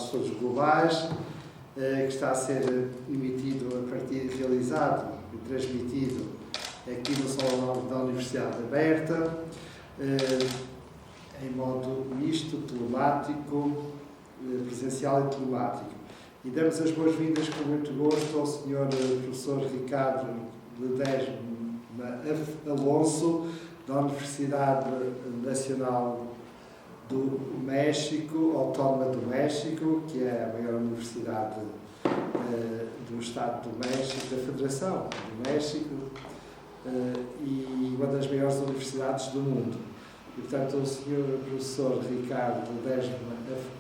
Internacional de Estudos Globais, que está a ser realizado e transmitido aqui no Salão da Universidade Aberta, em modo misto, telemático, presencial e telemático. E damos as boas-vindas com muito gosto ao Sr. Professor Ricardo Ledesma Alonso, da Universidade Nacional do México, Autónoma do México, que é a maior universidade do Estado do México, da Federação do México, e uma das maiores universidades do mundo. E, portanto, o Sr. Professor Ricardo Ledesma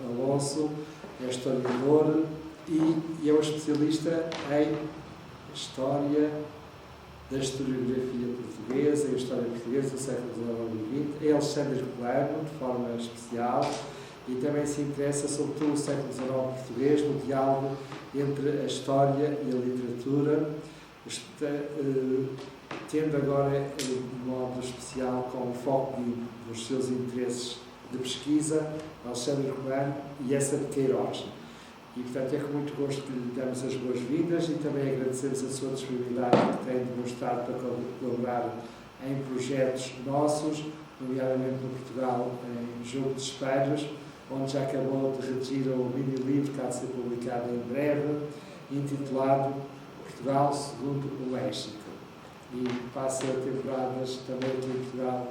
Alonso é historiador e é um especialista em História da historiografia portuguesa, em História portuguesa do século XIX e XX, em Alexandre Herculano, de forma especial, e também se interessa sobretudo no século XIX português, no diálogo entre a História e a literatura, tendo agora, de modo especial, com o foco dos seus interesses de pesquisa, Alexandre Herculano e Eça de Queiroz. E, portanto, é com muito gosto que lhe damos as boas-vindas e também agradecemos a sua disponibilidade que tem demonstrado para colaborar em projetos nossos, nomeadamente no Portugal, em Jogo de Espelhos, onde já acabou de redigir o mini-livro que há de ser publicado em breve, intitulado Portugal segundo o México. E passa temporadas também aqui em Portugal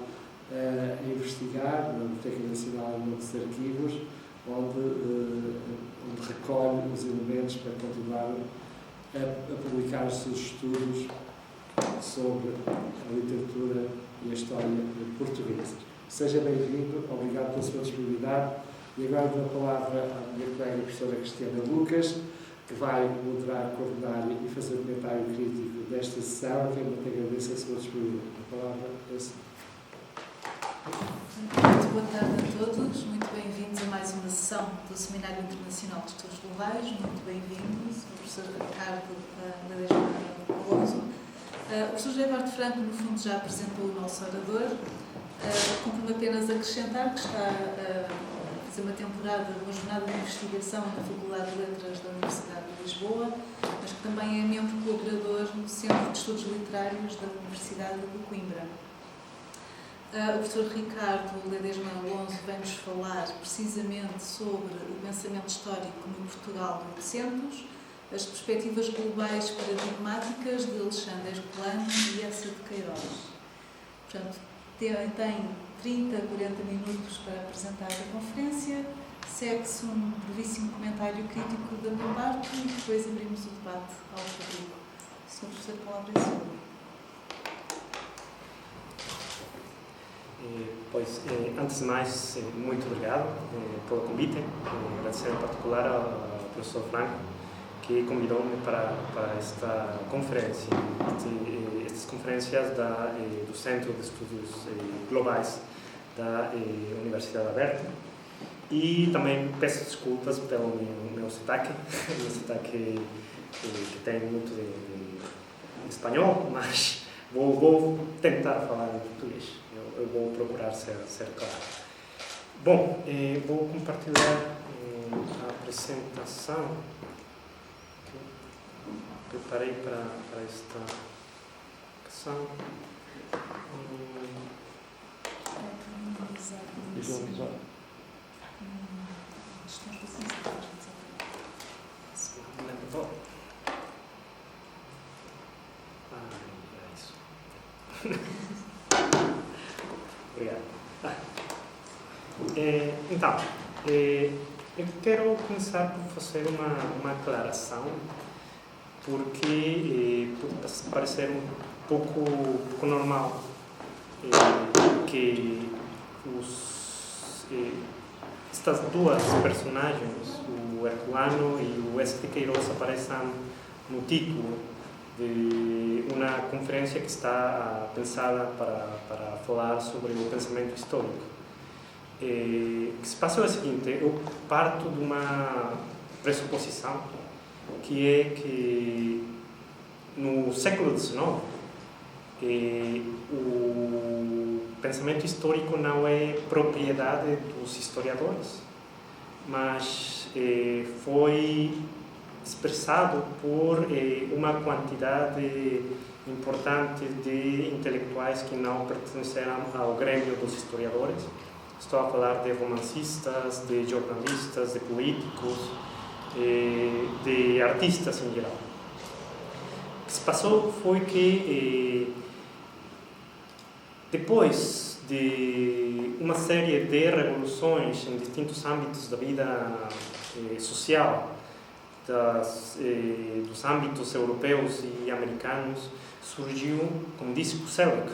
a investigar, na Biblioteca Nacional e noutros arquivos, onde recolhe os elementos para continuar a publicar os seus estudos sobre a literatura e a história portuguesa. Seja bem-vindo, obrigado pela sua disponibilidade. E agora dou a palavra à minha colega a professora Cristiana Lucas, que vai moderar, coordenar e fazer um comentário crítico desta sessão, que eu muito agradeço a sua disponibilidade. A palavra é a sua. Muito boa tarde a todos, muito bem-vindos a mais uma sessão do Seminário Internacional de Estudos Globais. Muito bem-vindos, o professor Ricardo Ledesma Alonso. O professor José Eduardo Franco, no fundo, já apresentou o nosso orador. Cumpre-me apenas acrescentar que está a fazer uma jornada de investigação na Faculdade de Letras da Universidade de Lisboa, mas que também é membro colaborador no Centro de Estudos Literários da Universidade de Coimbra. O professor Ricardo Ledesma Alonso vem-nos falar precisamente sobre o pensamento histórico no Portugal de 800, as perspectivas globais paradigmáticas de Alexandre Herculano e Eça de Queiroz. Portanto, tem 30 a 40 minutos para apresentar a conferência, segue-se um brevíssimo comentário crítico da minha parte e depois abrimos o debate ao público. Sr. Professor, a palavra é sua. Pois, antes de mais, muito obrigado pelo convite. Agradecer em particular ao professor Franco, que convidou-me para esta conferência. Estas conferências do Centro de Estudos Globais da Universidade Aberta. E também peço desculpas pelo meu sotaque, que tem muito de espanhol, mas vou tentar falar em português. Eu vou procurar ser claro. Bom, vou compartilhar a apresentação que preparei para esta questão. Obrigado. Então, eu quero começar por fazer uma aclaração, porque pode parecer um pouco normal que estas duas personagens, o Herculano e o Eça de Queiroz, apareçam no título de uma conferência que está pensada para falar sobre o pensamento histórico. O que se passa é o seguinte: eu parto de uma pressuposição, que é que no século XIX o pensamento histórico não é propriedade dos historiadores, mas foi expressado por uma quantidade importante de intelectuais que não pertenceram ao grêmio dos historiadores. Estou a falar de romancistas, de jornalistas, de políticos, de artistas em geral. O que se passou foi que, depois de uma série de revoluções em distintos âmbitos da vida social, dos âmbitos europeus e americanos, surgiu, como disse Husserl,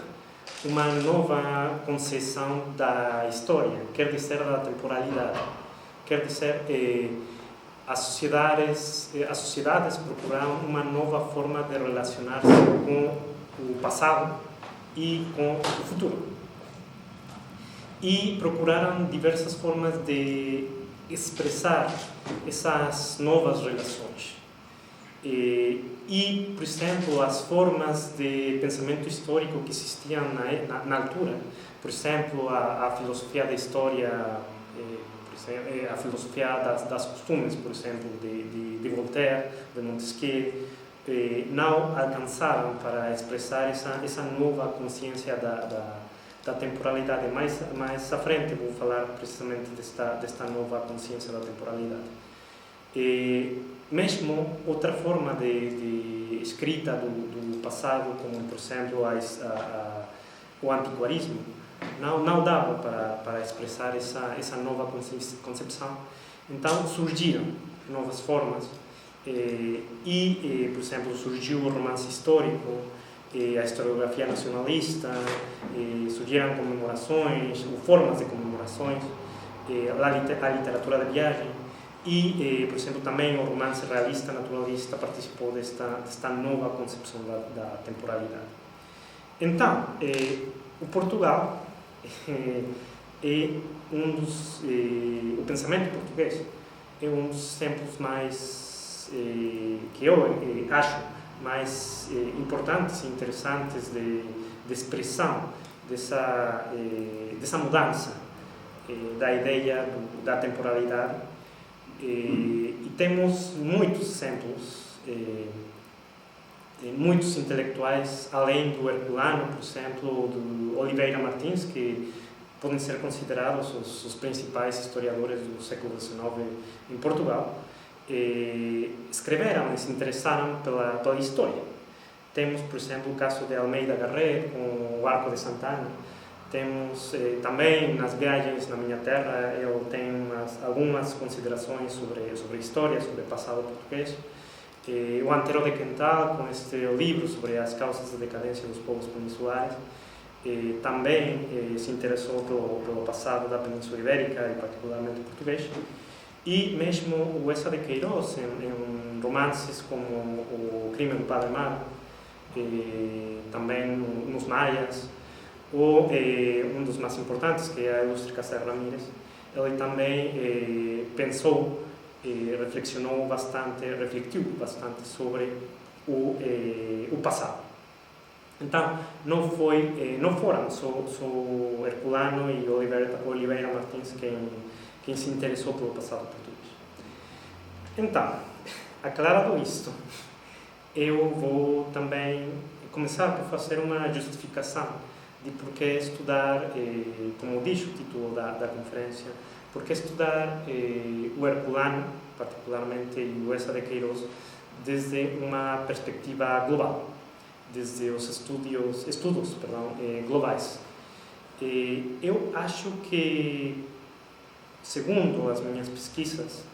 uma nova concepção da história, quer dizer, da temporalidade. Quer dizer, as sociedades procuraram uma nova forma de relacionar-se com o passado e com o futuro. E procuraram diversas formas de expressar essas novas relações. E, por exemplo, as formas de pensamento histórico que existiam na altura, por exemplo, a filosofia da história, a filosofia das costumes, por exemplo, de Voltaire, de Montesquieu, não alcançaram para expressar essa nova consciência da temporalidade. Mais à frente vou falar precisamente desta nova consciência da temporalidade. Mesmo outra forma de escrita do passado, como por exemplo o antiquarismo, não dava para expressar essa nova concepção. Então surgiram novas formas e, por exemplo, surgiu o romance histórico, a historiografia nacionalista, surgiram comemorações, ou formas de comemorações, a literatura de viagem. E, por exemplo, também o romance realista naturalista participou desta nova concepção da temporalidade. Então, o Portugal o pensamento português é um dos exemplos mais, que eu acho, mais importantes e interessantes de expressão dessa mudança da ideia da temporalidade. E temos muitos exemplos, muitos intelectuais, além do Herculano, por exemplo, do Oliveira Martins, que podem ser considerados os principais historiadores do século XIX em Portugal, escreveram e se interessaram pela história. Temos, por exemplo, o caso de Almeida Garrett, com o Arco de Santana. Temos também, nas viagens na minha terra, eu tenho algumas considerações sobre história, sobre o passado português. O Antero de Quental, com este livro sobre as causas da decadência dos povos peninsulares, também se interessou pelo passado da Península Ibérica e particularmente português. E mesmo o Eça de Queiroz, em romances como O Crime do Padre Amaro, também nos Maias, ou um dos mais importantes, que é a Ilustre Casé Ramírez, ele também pensou, refletiu bastante sobre o passado. Então, não foram só Herculano e Oliveira Martins quem se interessou pelo passado português. Então, aclarado isto, eu vou também começar por fazer uma justificação de por que estudar, como diz o título da conferência, por que estudar o Herculano, particularmente, e o Eça de Queiroz, desde uma perspectiva global, desde os estudos globais. Eu acho que, segundo as minhas pesquisas,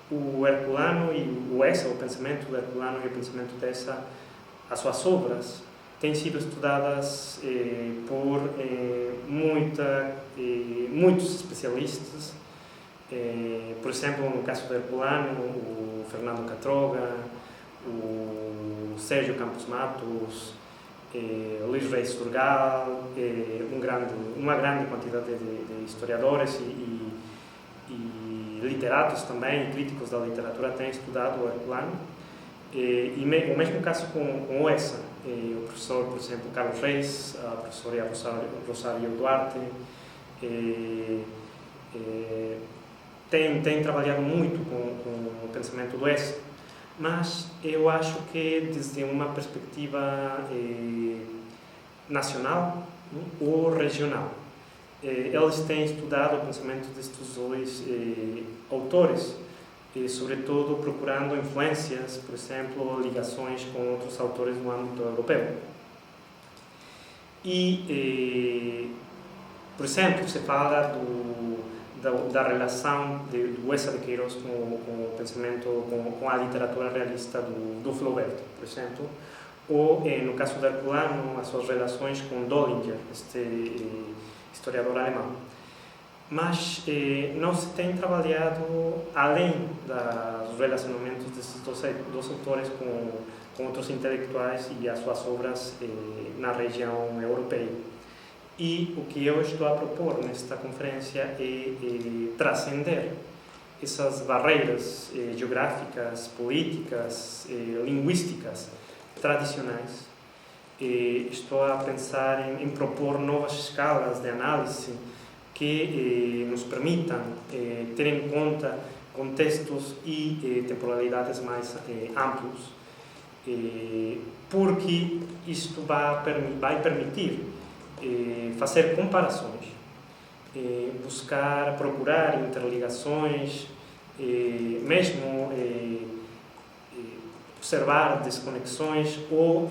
o Herculano e o Eça, o pensamento do Herculano e o pensamento dessa, as suas obras, têm sido estudadas por muitos especialistas. Por exemplo, no caso do Herculano, o Fernando Catroga, o Sérgio Campos Matos, Luís Reis Turgal, uma grande quantidade de historiadores e literatos também, críticos da literatura, têm estudado o Herculano. E o mesmo caso com o Eça, o professor, por exemplo, Carlos Reis, a professora Rosário Duarte, tem trabalhado muito com o pensamento do Oeste, mas eu acho que desde uma perspectiva nacional ou regional. Eles têm estudado o pensamento destes dois autores, sobretudo procurando influências, por exemplo, ligações com outros autores no âmbito europeu. E, por exemplo, se fala da relação do Eça de Queiroz com o pensamento, com a literatura realista do Flaubert, por exemplo, ou, no caso do Herculano, as suas relações com Dollinger, este historiador alemão. Mas não se tem trabalhado além dos relacionamentos desses dois autores com outros intelectuais e as suas obras na região europeia. E o que eu estou a propor nesta conferência é transcender essas barreiras geográficas, políticas, linguísticas tradicionais. Estou a pensar em propor novas escalas de análise que nos permitam ter em conta contextos e temporalidades mais amplos, porque isto vai permitir fazer comparações, procurar interligações, mesmo observar desconexões ou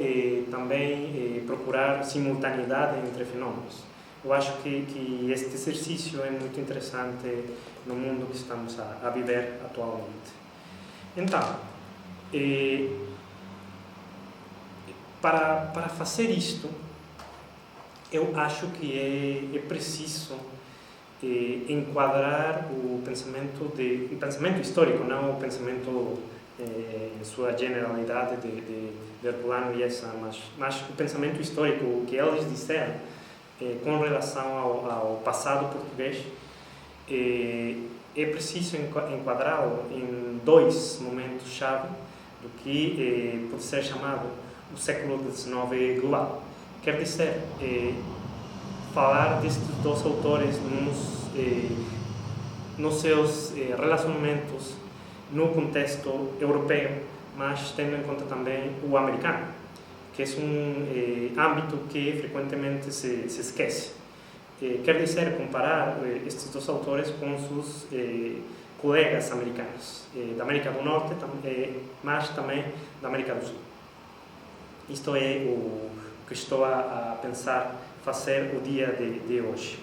também procurar simultaneidade entre fenômenos. Eu acho que este exercício é muito interessante no mundo que estamos a viver atualmente. Então, para fazer isto, eu acho que é preciso enquadrar o pensamento histórico, não o pensamento em sua generalidade de Herculano e Eça, mas o pensamento histórico, o que eles disseram com relação ao passado português, é preciso enquadrá-lo em dois momentos-chave do que pode ser chamado o século XIX global. Quer dizer, falar destes dois autores nos seus relacionamentos no contexto europeu, mas tendo em conta também o americano, que é âmbito que frequentemente se esquece. Quer dizer, comparar estes dois autores com seus colegas americanos, da América do Norte, mas também da América do Sul. Isto é o que estou a pensar fazer o dia de hoje.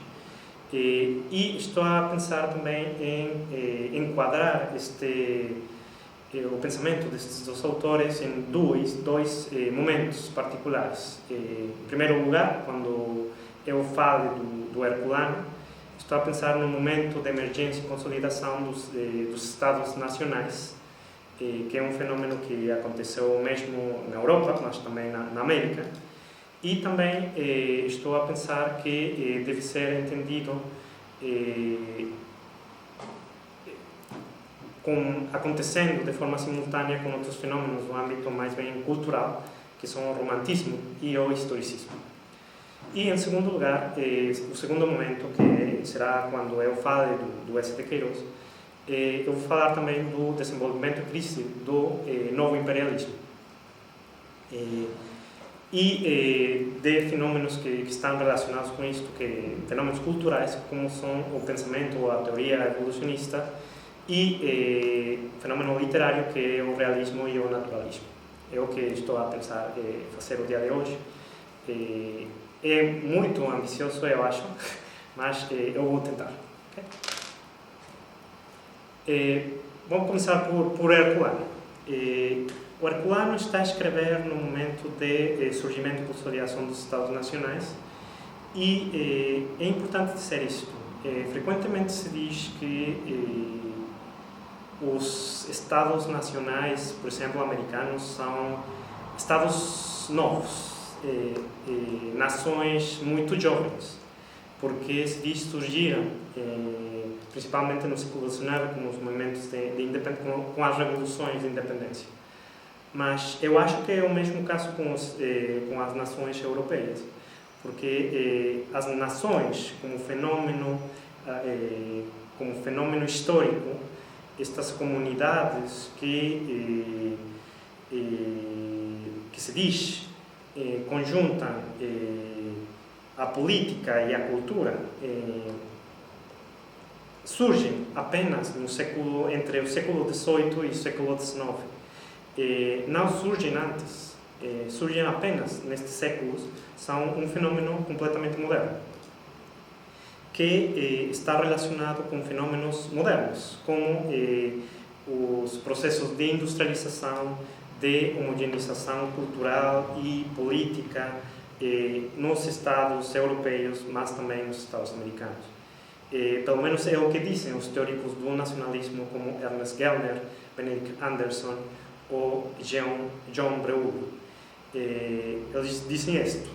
E estou a pensar também em enquadrar o pensamento destes dois autores em dois momentos particulares. Em primeiro lugar, quando eu falo do Herculano, estou a pensar no momento de emergência e consolidação dos Estados nacionais, que é um fenômeno que aconteceu mesmo na Europa, mas também na América. E também estou a pensar que deve ser entendido acontecendo de forma simultânea com outros fenômenos no âmbito mais bem cultural, que são o romantismo e o historicismo. E, em segundo lugar, o segundo momento, que será quando eu fale do Eça de Queiroz, eu vou falar também do desenvolvimento e crise do novo imperialismo. E de fenômenos que estão relacionados com isto, fenômenos culturais, como são o pensamento ou a teoria evolucionista, e fenômeno literário, que é o realismo e o naturalismo. É o que estou a pensar fazer o dia de hoje. É muito ambicioso, eu acho, mas eu vou tentar. Okay? Vamos começar por Herculano. O Herculano está a escrever no momento de surgimento e consolidação dos Estados Nacionais, e é importante dizer isto. Frequentemente se diz que os Estados Nacionais, por exemplo, americanos, são Estados novos, nações muito jovens, porque se diz surgiram principalmente no século XIX com os movimentos de independência, com as revoluções de independência. Mas eu acho que é o mesmo caso com as nações europeias, porque as nações, como fenômeno como fenômeno histórico estas comunidades que se diz conjuntam a política e a cultura surgem apenas no século, entre o século XVIII e o século XIX. Não surgem antes, surgem apenas nestes séculos, são um fenômeno completamente moderno, que está relacionado com fenômenos modernos, como os processos de industrialização, de homogeneização cultural e política nos Estados europeus, mas também nos Estados americanos. Pelo menos é o que dizem os teóricos do nacionalismo, como Ernest Gellner, Benedict Anderson ou John Breuer. Eles dizem isto.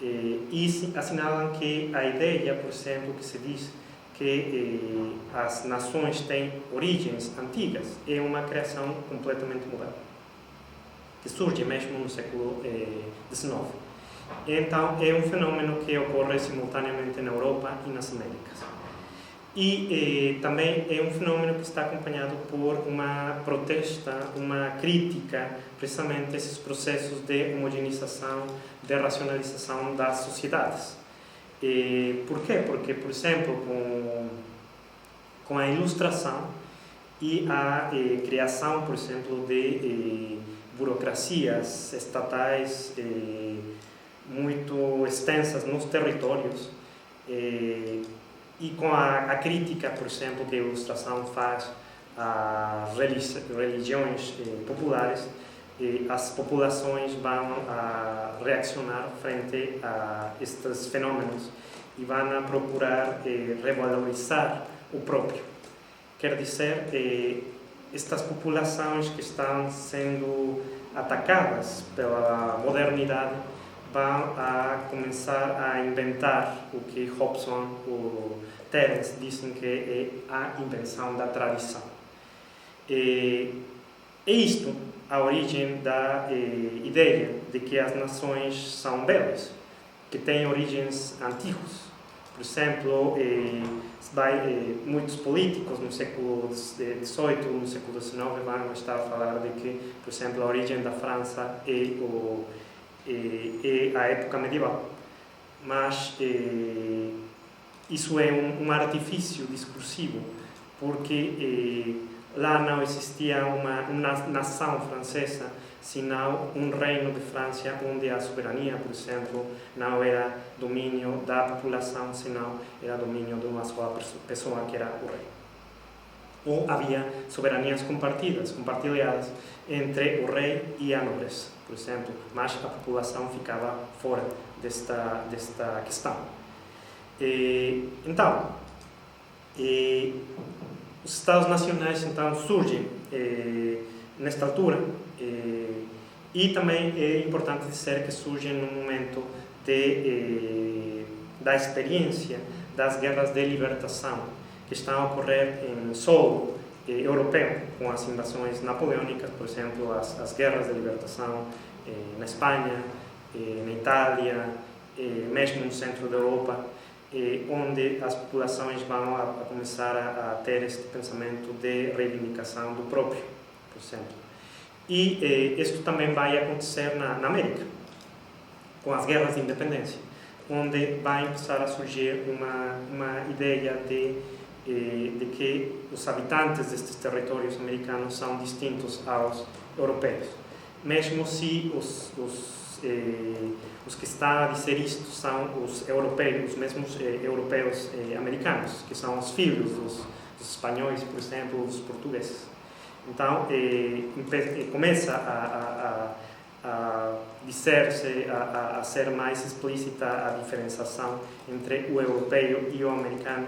E assinalam que a ideia, por exemplo, que se diz que as nações têm origens antigas, é uma criação completamente moderna, que surge mesmo no século XIX. Então, é um fenômeno que ocorre simultaneamente na Europa e nas Américas. E também é um fenômeno que está acompanhado por uma protesta, uma crítica, precisamente a esses processos de homogeneização, de racionalização das sociedades. Por quê? Porque, por exemplo, com a ilustração e a criação, por exemplo, de burocracias estatais muito extensas nos territórios, e com a crítica, por exemplo, que a ilustração faz às religiões populares, as populações vão a reaccionar frente a estes fenômenos e vão a procurar revalorizar o próprio. Quer dizer, estas populações que estão sendo atacadas pela modernidade vão a começar a inventar o que Hobson ou Terence dizem que é a invenção da tradição. É isto a origem da ideia de que as nações são belas, que têm origens antigas. Por exemplo, muitos políticos no século XVIII, no século XIX, vão estar a falar de que, por exemplo, a origem da França é a época medieval. Mas isso é um artifício discursivo, porque lá não existia uma nação francesa, senão um reino de França, onde a soberania, por exemplo, não era domínio da população, senão era domínio de uma só pessoa, que era o rei. Ou havia soberanias compartilhadas entre o rei e a nobreza, por exemplo, mas a população ficava fora desta questão. Então, os Estados nacionais então surgem nesta altura, e também é importante dizer que surgem no momento da experiência das guerras de libertação que estão a ocorrer em solo europeu, com as invasões napoleônicas, por exemplo, as guerras de libertação na Espanha, na Itália, mesmo no centro da Europa, onde as populações vão a começar a ter este pensamento de reivindicação do próprio, por exemplo. E isto também vai acontecer na América, com as guerras de independência, onde vai começar a surgir uma ideia de que os habitantes destes territórios americanos são distintos aos europeus, mesmo se os que estão a dizer isto são os europeus, os mesmos europeus americanos, que são os filhos dos espanhóis, por exemplo, dos portugueses. Então, começa a dizer-se, a ser mais explícita a diferenciação entre o europeu e o americano,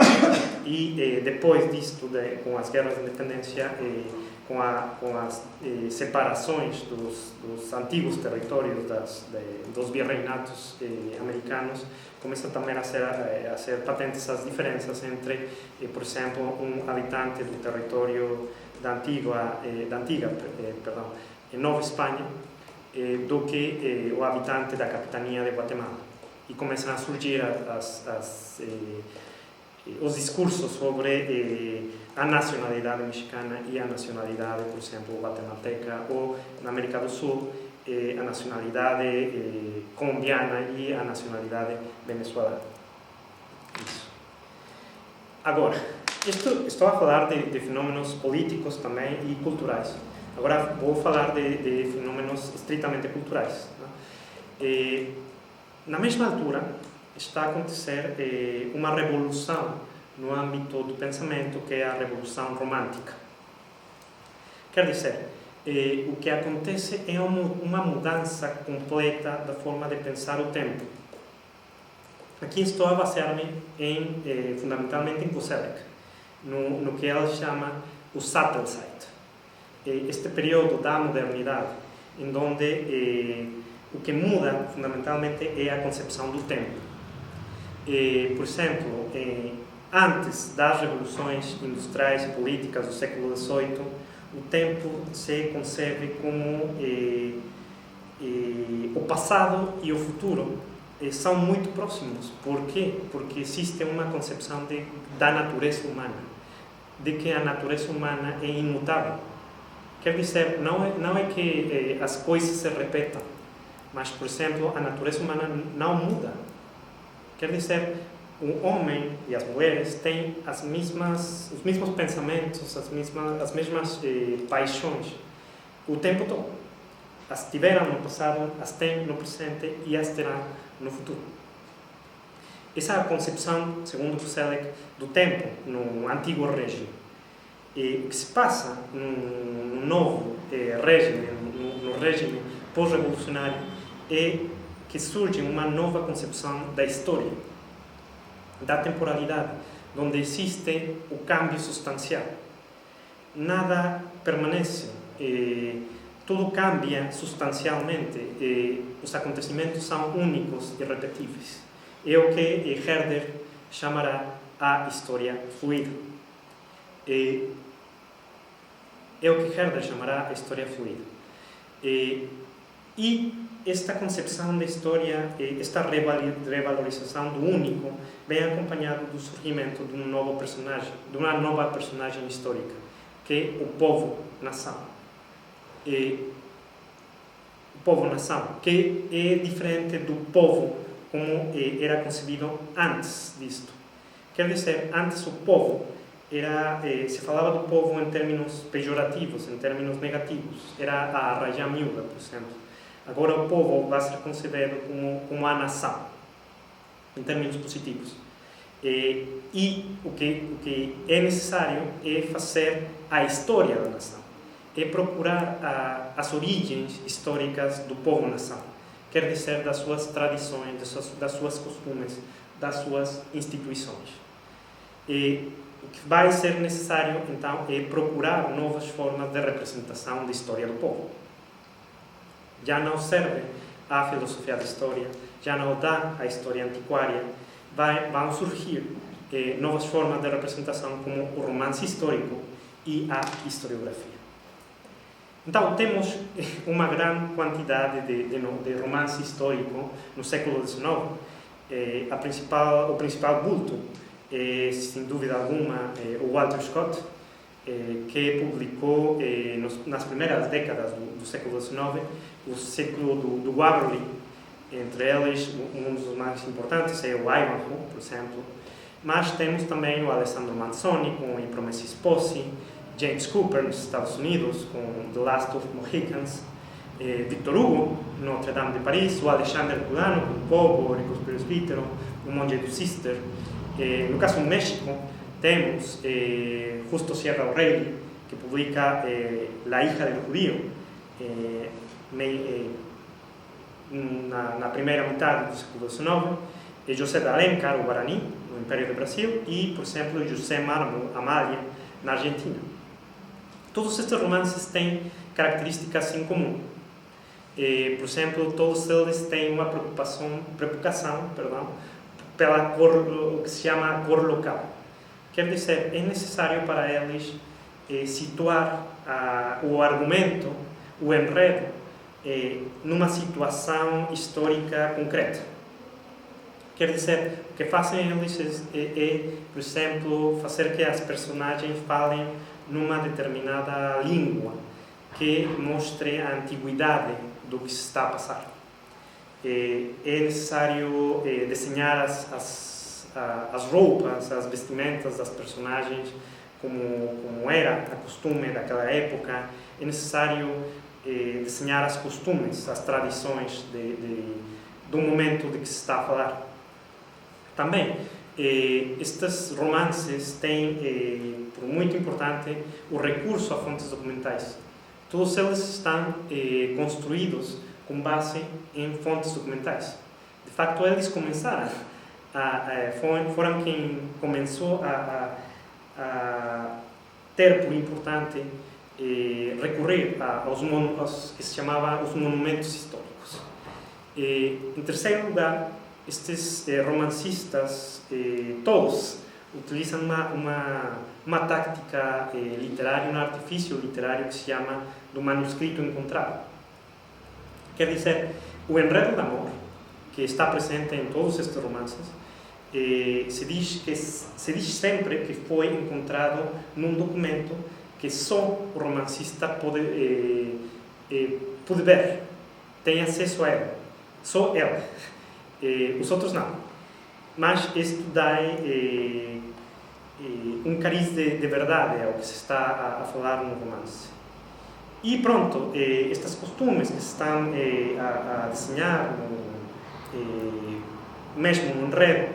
e depois disto, com as guerras de independência, com as separações dos antigos territórios dos virreinatos americanos, começam também a ser patentes as diferenças entre, por exemplo, um habitante do território da antiga Nova Espanha, do que o habitante da capitania de Guatemala. E começam a surgir os discursos sobre a nacionalidade mexicana e a nacionalidade, por exemplo, guatemalteca, ou na América do Sul, a nacionalidade colombiana e a nacionalidade venezuelana. Isso. Agora, estou a falar de fenômenos políticos também e culturais. Agora vou falar de fenômenos estritamente culturais. Né? Na mesma altura, está a acontecer uma revolução no âmbito do pensamento, que é a Revolução Romântica. Quer dizer, o que acontece é uma mudança completa da forma de pensar o tempo. Aqui estou a basear-me fundamentalmente em Koselleck, no que ela chama o Sattelzeit, este período da modernidade, em onde o que muda fundamentalmente é a concepção do tempo. Por exemplo, antes das revoluções industriais e políticas do século XVIII, o tempo se concebe como o passado e o futuro são muito próximos. Por quê? Porque existe uma concepção da natureza humana, de que a natureza humana é imutável. Quer dizer, não é que as coisas se repetam, mas, por exemplo, a natureza humana não muda. Quer dizer, o homem e as mulheres têm os mesmos pensamentos, as mesmas paixões o tempo todo. As tiveram no passado, as têm no presente e as terão no futuro. Essa é a concepção, segundo Koselleck, do tempo no antigo regime. E o que se passa no novo regime, no regime pós-revolucionário, é que surge uma nova concepção da história, da temporalidade, onde existe o câmbio substancial. Nada permanece, tudo cambia substancialmente, os acontecimentos são únicos e repetíveis. É o que Herder chamará a história fluida. É o que Herder chamará a história fluida. E esta concepção da história, esta revalorização do único, vem acompanhado do surgimento de uma nova personagem histórica, que é o povo-nação. O povo-nação, que é diferente do povo como era concebido antes disto. Quer dizer, antes o povo se falava do povo em termos pejorativos, em termos negativos. Era a arrajá miúda, por exemplo. Agora o povo vai ser concebido como a nação, em termos positivos. E o que é necessário é fazer a história da nação, é procurar as origens históricas do povo-nação, quer dizer, das suas tradições, das suas costumes, das suas instituições. O que vai ser necessário, então, é procurar novas formas de representação da história do povo. Já não serve a filosofia da história, já não dá a história antiquária, vão surgir novas formas de representação como o romance histórico e a historiografia. Então, temos uma grande quantidade de romance histórico no século XIX. O principal bulto é, sem dúvida alguma, o Walter Scott, que publicou nas primeiras décadas do século XIX o ciclo do Waverley. Entre eles, um dos mais importantes é o Ivanhoe, por exemplo. Mas temos também o Alessandro Manzoni com I Promessi Sposi, James Cooper nos Estados Unidos com The Last of Mohicans, Victor Hugo, Notre Dame de Paris, o Alexandre Culano com Pogo, Ricos Presbítero, O Monge do Sister. No caso do México, temos Justo Sierra O'Reilly, que publica La hija del judío, na primeira metade do século XIX, José de Alencar, o Guarani, no Império do Brasil, e, por exemplo, José Mármol Amália, na Argentina. Todos estes romances têm características em comum. Por exemplo, todos eles têm uma preocupação pela cor, o que se chama cor local. Quer dizer, é necessário para eles situar o argumento, o enredo, numa situação histórica concreta. Quer dizer, o que fazem eles por exemplo, fazer que as personagens falem numa determinada língua que mostre a antiguidade do que se está a passar. É necessário desenhar as roupas, as vestimentas das personagens como era a costume daquela época. É necessário desenhar as costumes, as tradições do momento de que se está a falar. Também, estes romances têm, por muito importante, o recurso a fontes documentais. Todos eles estão construídos com base em fontes documentais. De facto, eles começaram, foram quem começou a ter por importante recorrer aos que se chamava os monumentos históricos. Em terceiro lugar, estes romancistas todos utilizam uma tática literária, um artifício literário que se chama do manuscrito encontrado. Quer dizer, o enredo de amor, que está presente em todos estes romances, se diz sempre que foi encontrado num documento que só o romancista pode ver, tem acesso a ele, só ele, os outros não. Mas isto dá um cariz de verdade ao que se está a falar no romance. E pronto, estas costumes que se estão a desenhar, mesmo no enredo,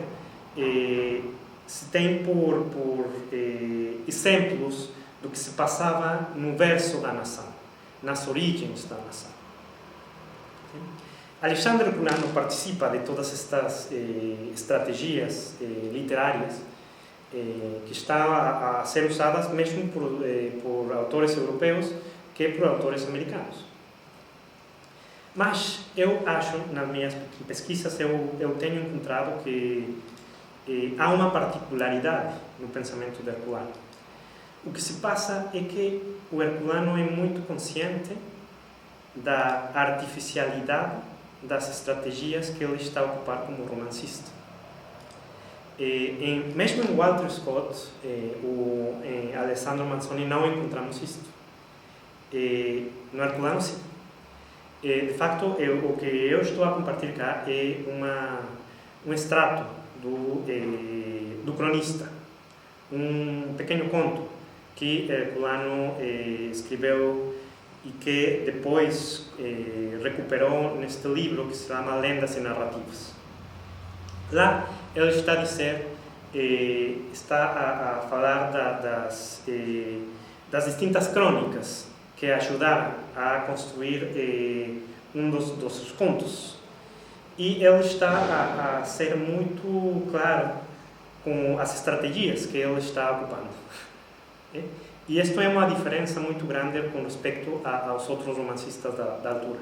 se tem por exemplos do que se passava no verso da nação, nas origens da nação. Alexandre Herculano participa de todas estas estratégias literárias que estão a ser usadas mesmo por autores europeus que por autores americanos. Mas eu acho, nas minhas pesquisas, eu tenho encontrado que há uma particularidade no pensamento de Herculano. O que se passa é que o Herculano é muito consciente da artificialidade das estratégias que ele está a ocupar como romancista. Mesmo em Walter Scott, em Alessandro Manzoni, não encontramos isto. No Herculano, sim. De facto, o que eu estou a compartilhar é um extrato do cronista, um pequeno conto que Herculano escreveu e que depois recuperou neste livro que se chama Lendas e Narrativas. Lá ele está a dizer, está a falar das distintas crônicas que ajudaram a construir um dos contos. E ele está a ser muito claro com as estratégias que ele está ocupando. E isto é uma diferença muito grande com respeito aos outros romancistas da altura.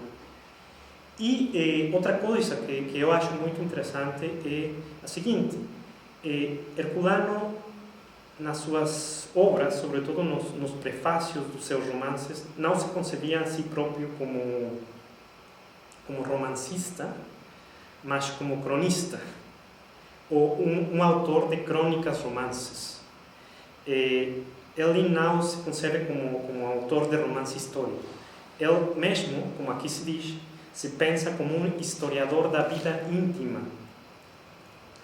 E outra coisa que eu acho muito interessante é a seguinte: Herculano, nas suas obras, sobretudo nos prefácios dos seus romances, não se concebia a si próprio como romancista, mas como cronista, ou um autor de crônicas romances. Ele não se concebe como autor de romance histórico. Ele mesmo, como aqui se diz, se pensa como um historiador da vida íntima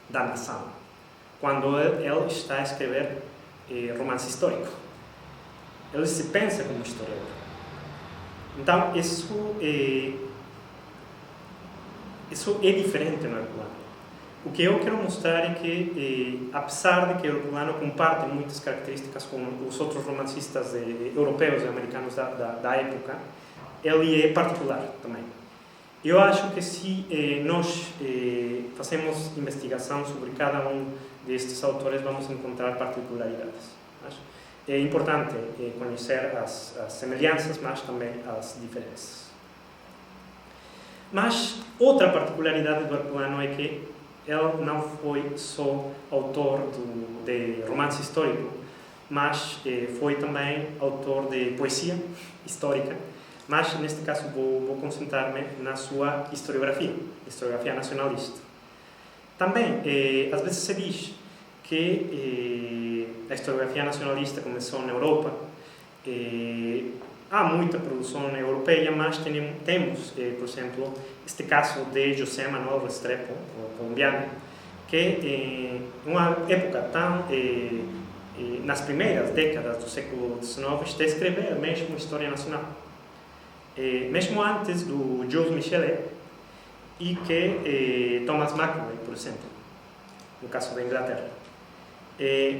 da nação, quando ele está a escrever romance histórico. Ele se pensa como historiador. Então, isso é diferente no Herculano. O que eu quero mostrar é que, apesar de que Herculano comparte muitas características com os outros romancistas europeus e americanos da época, ele é particular também. Eu acho que se nós fazemos investigação sobre cada um destes autores, vamos encontrar particularidades. É importante conhecer as semelhanças, mas também as diferenças. Mas outra particularidade do Herculano é que ele não foi só autor de romance histórico, mas foi também autor de poesia histórica, mas neste caso vou concentrar-me na sua historiografia nacionalista. Também, às vezes se diz que a historiografia nacionalista começou na Europa. Há muita produção europeia, mas temos, por exemplo, este caso de José Manuel Restrepo, colombiano, que em uma época tão, nas primeiras décadas do século XIX, está a escrever mesmo história nacional. Mesmo antes do Jules Michelet e que Thomas Macaulay, por exemplo, no caso da Inglaterra.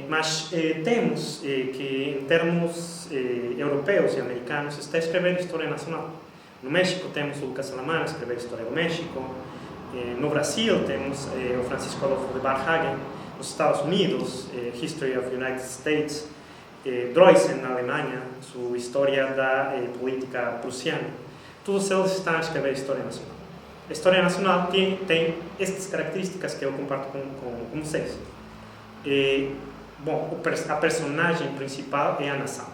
Mas temos que, em termos europeus e americanos, está a escrever história nacional. No México temos o Lucas Alamán a escrever história do México. No Brasil temos o Francisco Adolfo de Barhagen. Nos Estados Unidos, History of the United States. Droysen, na Alemanha, sua história da política prussiana. Todos eles estão a escrever história nacional. A história nacional tem estas características que eu comparto com vocês. Bom, a personagem principal é a nação.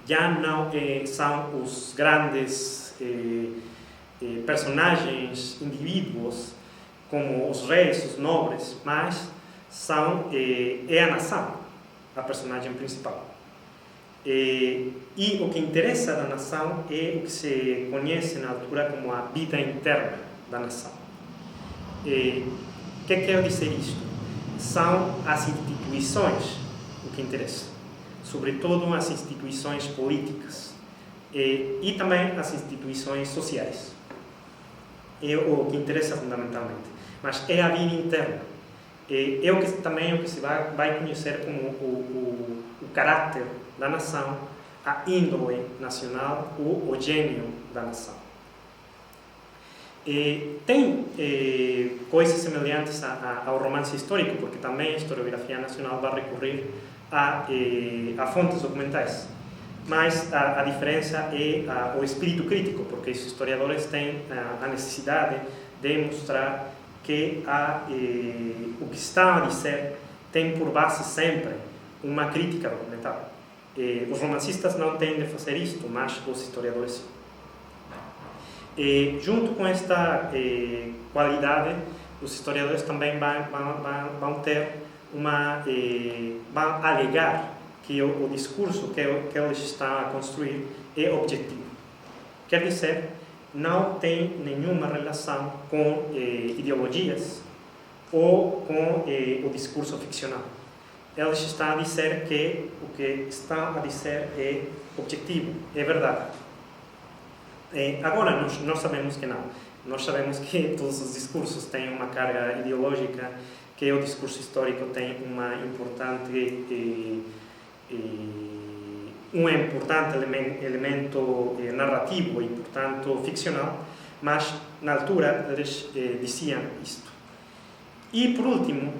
Já não são os grandes personagens, indivíduos, como os reis, os nobres, mas é a nação, a personagem principal. E o que interessa da nação é o que se conhece na altura como a vida interna da nação. O que quer dizer isto? São as instituições o que interessa, sobretudo as instituições políticas e também as instituições sociais. É o que interessa fundamentalmente, mas é a vida interna. É o que também é o que se vai conhecer como o caráter da nação, a índole nacional, o gênio da nação. Tem coisas semelhantes ao romance histórico, porque também a historiografia nacional vai recorrer a fontes documentais. Mas a diferença é o espírito crítico, porque os historiadores têm a necessidade de mostrar que o que está a dizer tem por base sempre uma crítica documental. Os romancistas não têm de fazer isto, mas os historiadores sim. Junto com esta qualidade, os historiadores também vão ter vão alegar que o discurso que eles estão a construir é objetivo. Quer dizer, não tem nenhuma relação com ideologias ou com o discurso ficcional. Eles estão a dizer que o que estão a dizer é objetivo, é verdade. Agora, nós sabemos que não. Nós sabemos que todos os discursos têm uma carga ideológica, que o discurso histórico tem um importante elemento narrativo e, portanto, ficcional, mas, na altura, eles diziam isto. E, por último,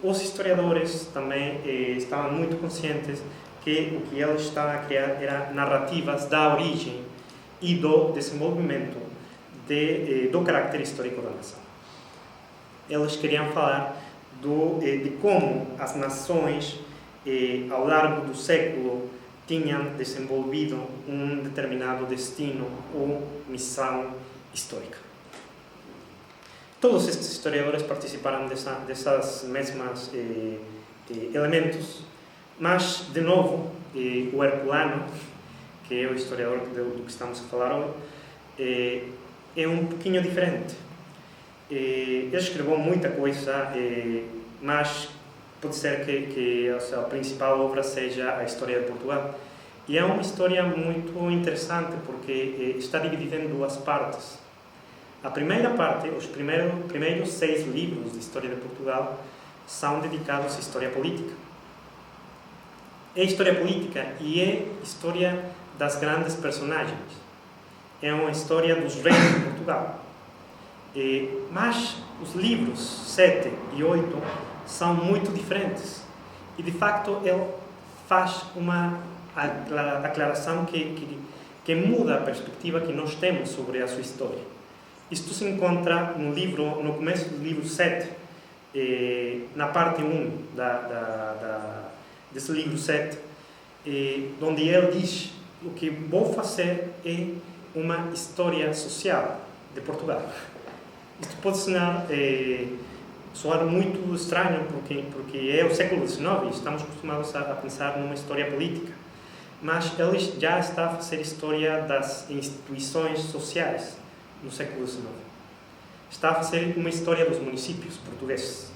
os historiadores também estavam muito conscientes que o que eles estavam a criar eram narrativas da origem e do desenvolvimento do caráter histórico da nação. Eles queriam falar de como as nações, ao largo do século, tinham desenvolvido um determinado destino ou missão histórica. Todos estes historiadores participaram dessas mesmas elementos, mas, de novo, o Herculano, que é o historiador do que estamos a falar hoje, é um pouquinho diferente. Ele escreveu muita coisa, mas pode ser que a principal obra seja a História de Portugal. E é uma história muito interessante, porque está dividida em duas partes. A primeira parte, os primeiros 6 livros de História de Portugal, são dedicados à história política. É história política e é história das grandes personagens. É uma história dos reis de Portugal. Mas os livros 7 e 8 são muito diferentes. E, de facto, ele faz uma aclaração que muda a perspectiva que nós temos sobre a sua história. Isto se encontra no começo do livro 7, na parte 1 desse livro 7, onde ele diz: o que vou fazer é uma história social de Portugal. Isto pode soar muito estranho, porque é o século XIX e estamos acostumados a pensar numa história política. Mas ele já está a fazer história das instituições sociais no século XIX. Está a fazer uma história dos municípios portugueses.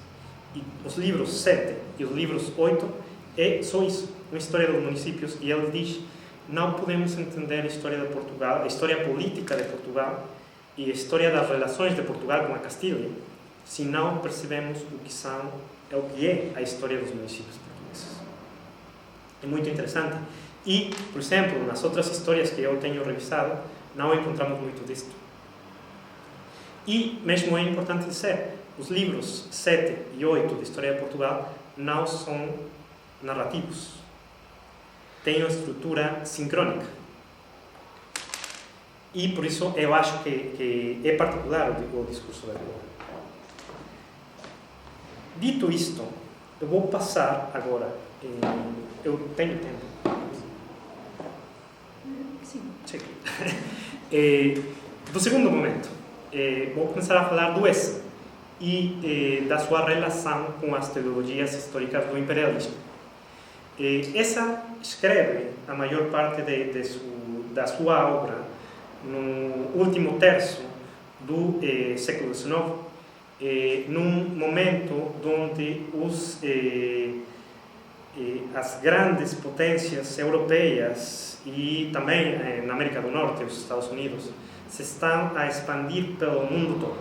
E os livros 7 e os livros 8 é só isso, uma história dos municípios. E ele diz: não podemos entender a história de Portugal, a história política de Portugal e a história das relações de Portugal com a Castilha, se não percebemos o que é a história dos municípios portugueses. É muito interessante. E, por exemplo, nas outras histórias que eu tenho revisado, não encontramos muito disto. E, mesmo é importante dizer, os livros 7 e 8 de História de Portugal não são narrativos. Têm uma estrutura sincrônica. E, por isso, eu acho que é particular o discurso da Globo. Dito isto, eu vou passar agora. Eu tenho tempo. Sim. Do segundo momento, vou começar a falar do S e da sua relação com as teologias históricas do imperialismo. Essa escreve a maior parte da sua obra no último terço do século XIX, num momento onde as grandes potências europeias e também na América do Norte, os Estados Unidos, se estão a expandir pelo mundo todo.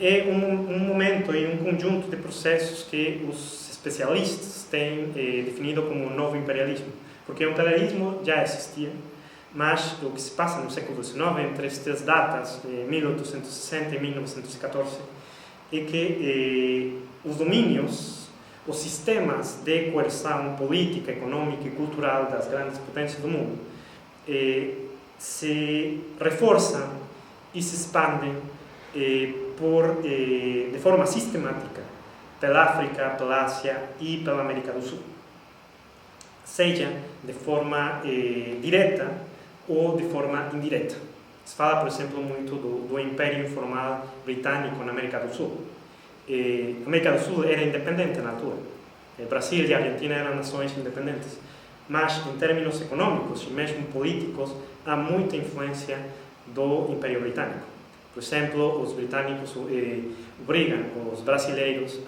É um momento e um conjunto de processos que os especialistas têm definido como um novo imperialismo, porque o imperialismo já existia, mas o que se passa no século XIX, entre estas datas, 1860 e 1914, é que os domínios, os sistemas de coerção política, econômica e cultural das grandes potências do mundo se reforçam e se expandem de forma sistemática pela África, pela Ásia e pela América do Sul. Seja de forma direta ou de forma indireta. Se fala, por exemplo, muito do Império Informal Britânico na América do Sul. A América do Sul era independente na altura. Brasil e Argentina eram nações independentes. Mas, em termos econômicos e mesmo políticos, há muita influência do Império Britânico. Por exemplo, os britânicos obrigam os brasileiros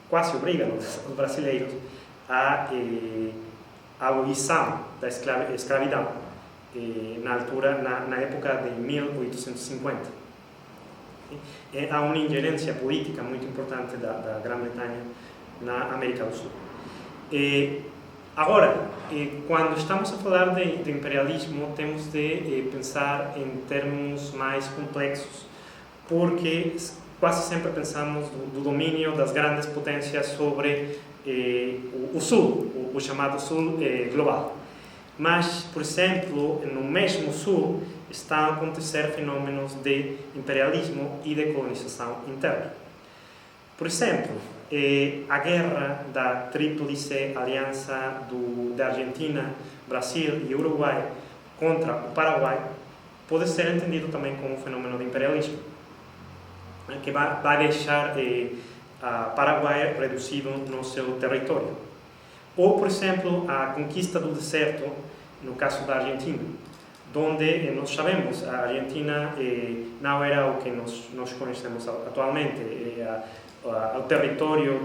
quase obrigam os brasileiros à abolição da escravidão na época de 1850. Há uma ingerência política muito importante da Grã-Bretanha na América do Sul. Agora, quando estamos a falar de imperialismo, temos de pensar em termos mais complexos, porque quase sempre pensamos do domínio das grandes potências sobre o Sul, o chamado Sul global. Mas, por exemplo, no mesmo Sul estão a acontecer fenômenos de imperialismo e de colonização interna. Por exemplo, a guerra da Tríplice Aliança da Argentina, Brasil e Uruguai contra o Paraguai pode ser entendido também como um fenômeno de imperialismo, que vai deixar a Paraguai reduzido no seu território. Ou, por exemplo, a conquista do deserto, no caso da Argentina, onde nós sabemos a Argentina não era o que nós conhecemos atualmente, o território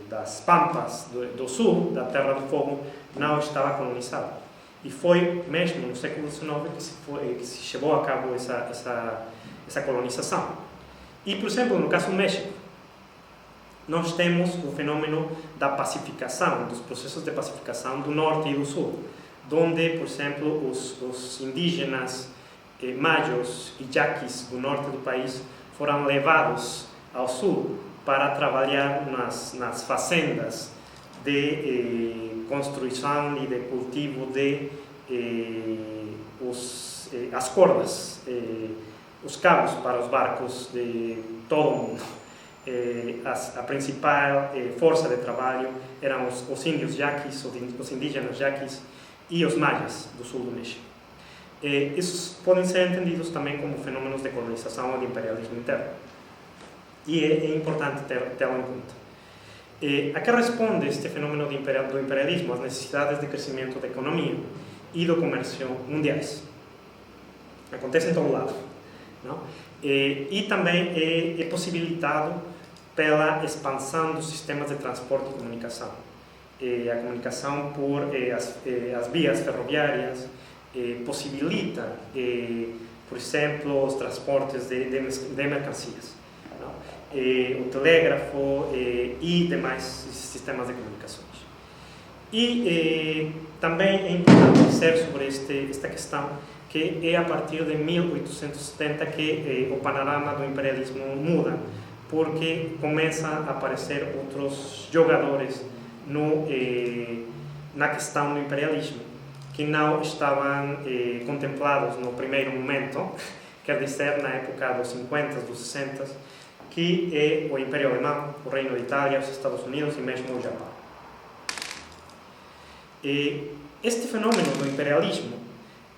das Pampas do Sul, da Terra do Fogo, não estava colonizado. E foi mesmo no século XIX que se chegou a cabo essa colonização. E, por exemplo, no caso do México, nós temos o fenômeno da pacificação, dos processos de pacificação do Norte e do Sul, onde, por exemplo, os indígenas mayos e yaquis do norte do país foram levados ao sul para trabalhar nas fazendas de construção e de cultivo as cordas, os cabos para os barcos de todo o mundo. A principal força de trabalho eram os índios yaquis, os indígenas yaquis e os mayas do sul do México. esses podem ser entendidos também como fenômenos de colonização ou de imperialismo interno. E é importante tê-lo em conta. A que responde este fenômeno do imperialismo às necessidades de crescimento da economia e do comércio mundiais. Acontece em todo lado. Não? E também é possibilitado pela expansão dos sistemas de transporte e comunicação. A comunicação por as vias ferroviárias possibilita, por exemplo, os transportes de mercancias, o telégrafo e demais sistemas de comunicações. E também é importante dizer sobre esta questão que é a partir de 1870 que o panorama do imperialismo muda, porque começam a aparecer outros jogadores na questão do imperialismo, que não estavam contemplados no primeiro momento, quer dizer, na época dos 50, dos 60, que é o Império Alemão, o Reino de Itália, os Estados Unidos e mesmo o Japão. Este fenômeno do imperialismo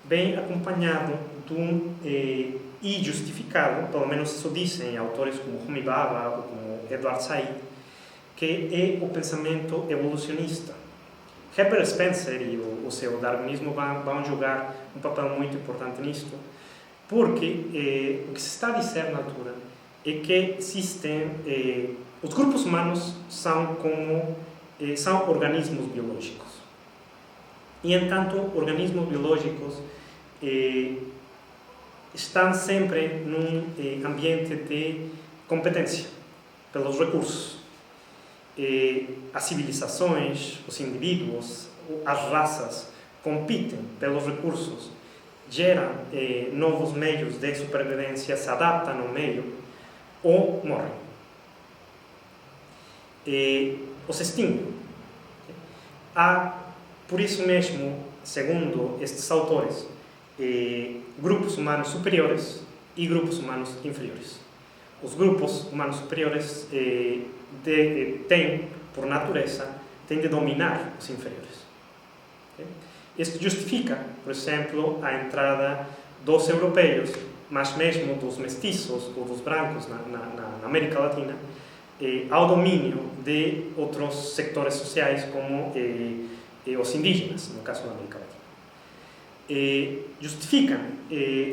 vem acompanhado e justificado, pelo menos isso dizem autores como Homi Bhabha ou como Edward Said, que é o pensamento evolucionista. Herbert Spencer e o seu darwinismo vão jogar um papel muito importante nisto, porque o que se está a dizer na altura é que existem os grupos humanos são organismos biológicos. E, entanto, organismos biológicos estão sempre num ambiente de competência pelos recursos. As civilizações, os indivíduos, as raças competem pelos recursos, geram novos meios de supervivência, se adaptam ao meio ou morrem. Ou se extinguem. Por isso mesmo, segundo estes autores, grupos humanos superiores e grupos humanos inferiores. Os grupos humanos superiores têm, por natureza, têm de dominar os inferiores. Isto justifica, por exemplo, a entrada dos europeus, mas mesmo dos mestiços ou dos brancos na América Latina, ao domínio de outros sectores sociais, como os indígenas, no caso da América Latina. Justificam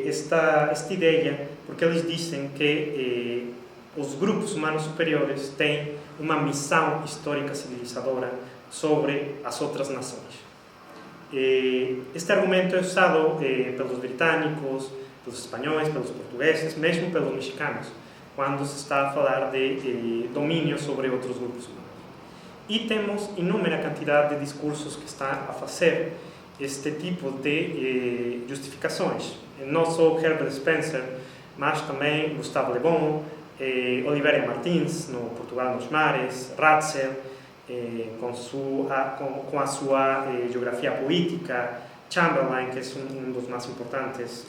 esta ideia porque eles dizem que os grupos humanos superiores têm uma missão histórica civilizadora sobre as outras nações. Este argumento é usado pelos britânicos, pelos espanhóis, pelos portugueses, mesmo pelos mexicanos, quando se está a falar de domínio sobre outros grupos humanos. E temos inúmera quantidade de discursos que estão a fazer este tipo de justificações. Não só Herbert Spencer, mas também Gustave Le Bon, Oliveira Martins, no Portugal nos Mares, Ratzel, com a sua geografia política, Chamberlain, que é um dos mais importantes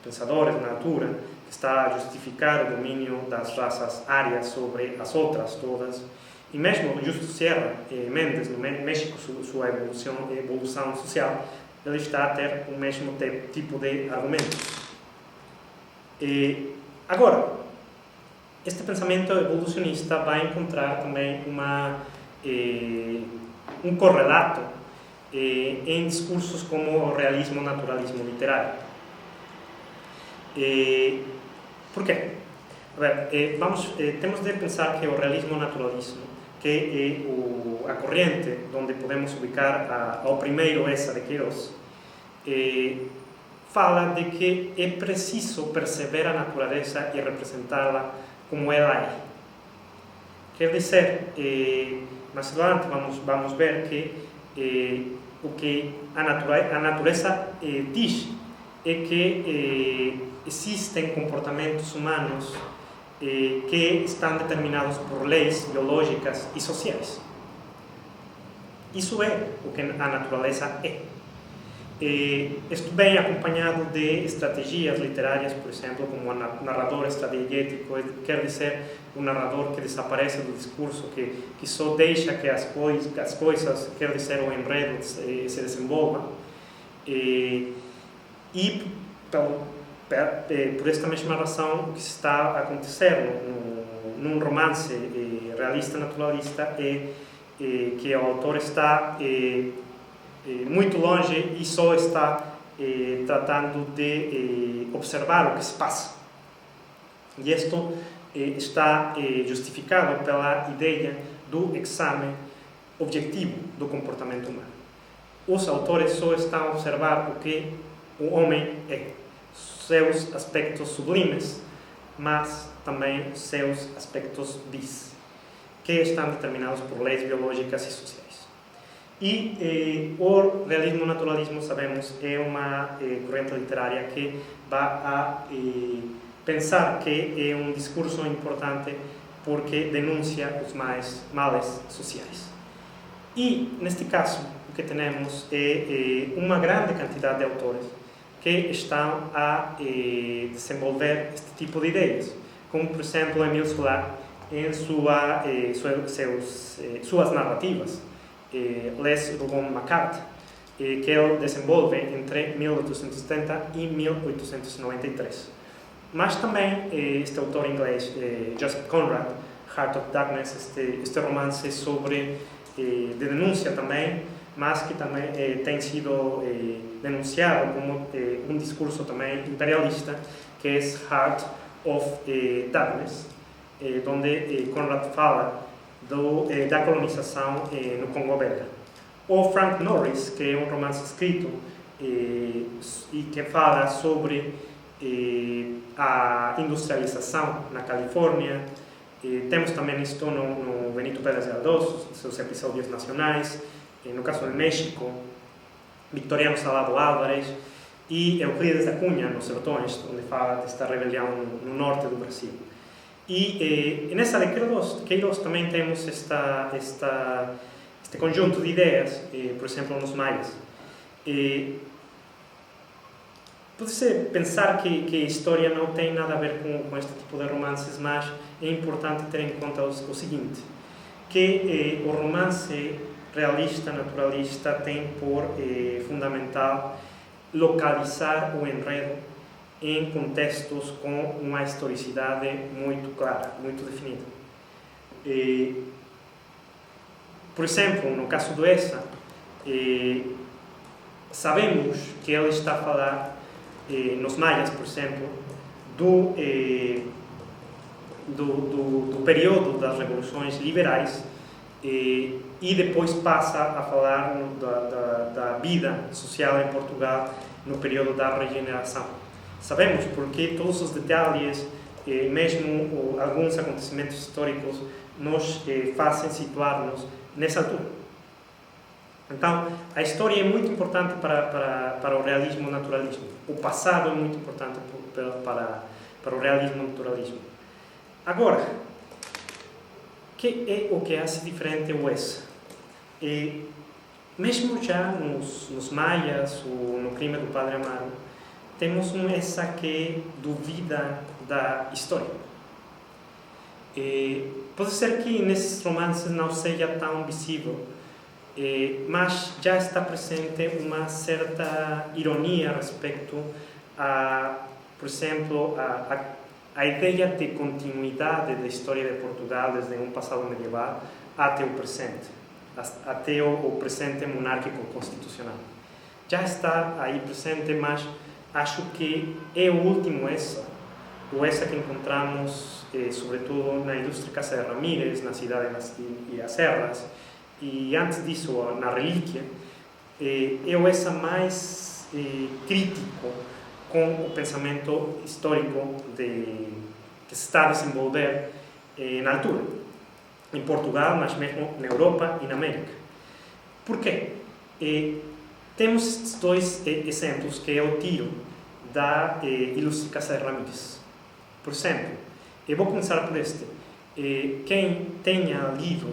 pensadores na altura, que está a justificar o domínio das raças árias sobre as outras todas. E mesmo Justo Sierra Mendes, no México, sua evolução social, ele está a ter o mesmo tipo de argumentos. Agora, este pensamento evolucionista vai encontrar também um correlato em discursos como o realismo naturalismo literário. Por quê? Temos de pensar que o realismo naturalismo, que é a corrente onde podemos ubicar ao primeiro essa de Queiroz, fala de que é preciso perceber a natureza e representá-la como ela é. Quer dizer, mais adiante vamos ver que o que a natureza diz é que existem comportamentos humanos que estão determinados por leis biológicas e sociais. Isso é o que a natureza é. Isto vem acompanhado de estratégias literárias, por exemplo, como o narrador estrategético, quer dizer, um narrador que desaparece do discurso, que só deixa que as coisas, quer dizer, o enredo se desenvolvam. E, por esta mesma razão, o que está a acontecer num romance realista naturalista é que o autor está muito longe e só está tratando de observar o que se passa. E isto está justificado pela ideia do exame objetivo do comportamento humano. Os autores só estão a observar o que o homem é, seus aspectos sublimes, mas também seus aspectos vis, que estão determinados por leis biológicas e sociais. E o realismo-naturalismo, sabemos, é uma corrente literária que vai a pensar que é um discurso importante porque denuncia os males sociais. E, neste caso, o que temos é uma grande quantidade de autores que estão a desenvolver este tipo de ideias, como, por exemplo, Émile Zola em suas narrativas, Les Rougon Macquart, que ele desenvolve entre 1870 e 1893. Mas também este autor inglês, Joseph Conrad, Heart of Darkness, este romance sobre de denúncia também, mas que também tem sido denunciado como um discurso também imperialista, que é Heart of Darkness, onde Conrad fala da colonização no Congo belga. Ou Frank Norris, que é um romance escrito e que fala sobre a industrialização na Califórnia. Temos também isto no Benito Pérez Galdós, seus episódios nacionais, no caso do México, Victoriano Salado Álvares e Euclides da Cunha, nos Sertões, onde fala desta rebelião no norte do Brasil. E nessa de Queiroz também temos este conjunto de ideias, por exemplo, nos Maias. Pode-se pensar que a história não tem nada a ver com este tipo de romances, mas é importante ter em conta o seguinte, que o romance realista, naturalista, tem por fundamental localizar o enredo em contextos com uma historicidade muito clara, muito definida. Por exemplo, no caso do Essa, sabemos que ele está a falar, nos Maias, por exemplo, do período das revoluções liberais, e depois passa a falar da vida social em Portugal no período da regeneração. Sabemos porque todos os detalhes, mesmo alguns acontecimentos históricos, nos fazem situar-nos nessa altura. Então, a história é muito importante para o realismo-naturalismo. O passado é muito importante para o realismo-naturalismo. Agora, que é o que hace diferente o Essa? Mesmo já nos Maias ou no Crime do Padre Amaro, temos um Essa que duvida da história. Pode ser que nesses romances não seja tão visível, mas já está presente uma certa ironia a respeito por exemplo, a ideia de continuidade da história de Portugal desde um passado medieval até o presente, até o presente monárquico constitucional. Já está aí presente, mas acho que é o último Essa, o Essa que encontramos, sobretudo na Ilustre Casa de Ramírez, na Cidade e as Serras, e antes disso na Relíquia, é o Essa mais crítico com o pensamento histórico que se está a desenvolver na altura, em Portugal, mas mesmo na Europa e na América. Por quê? Temos estes dois exemplos, que é o tiro da Ilustre Casa de Ramírez. Por exemplo, eu vou começar por este. Quem tenha lido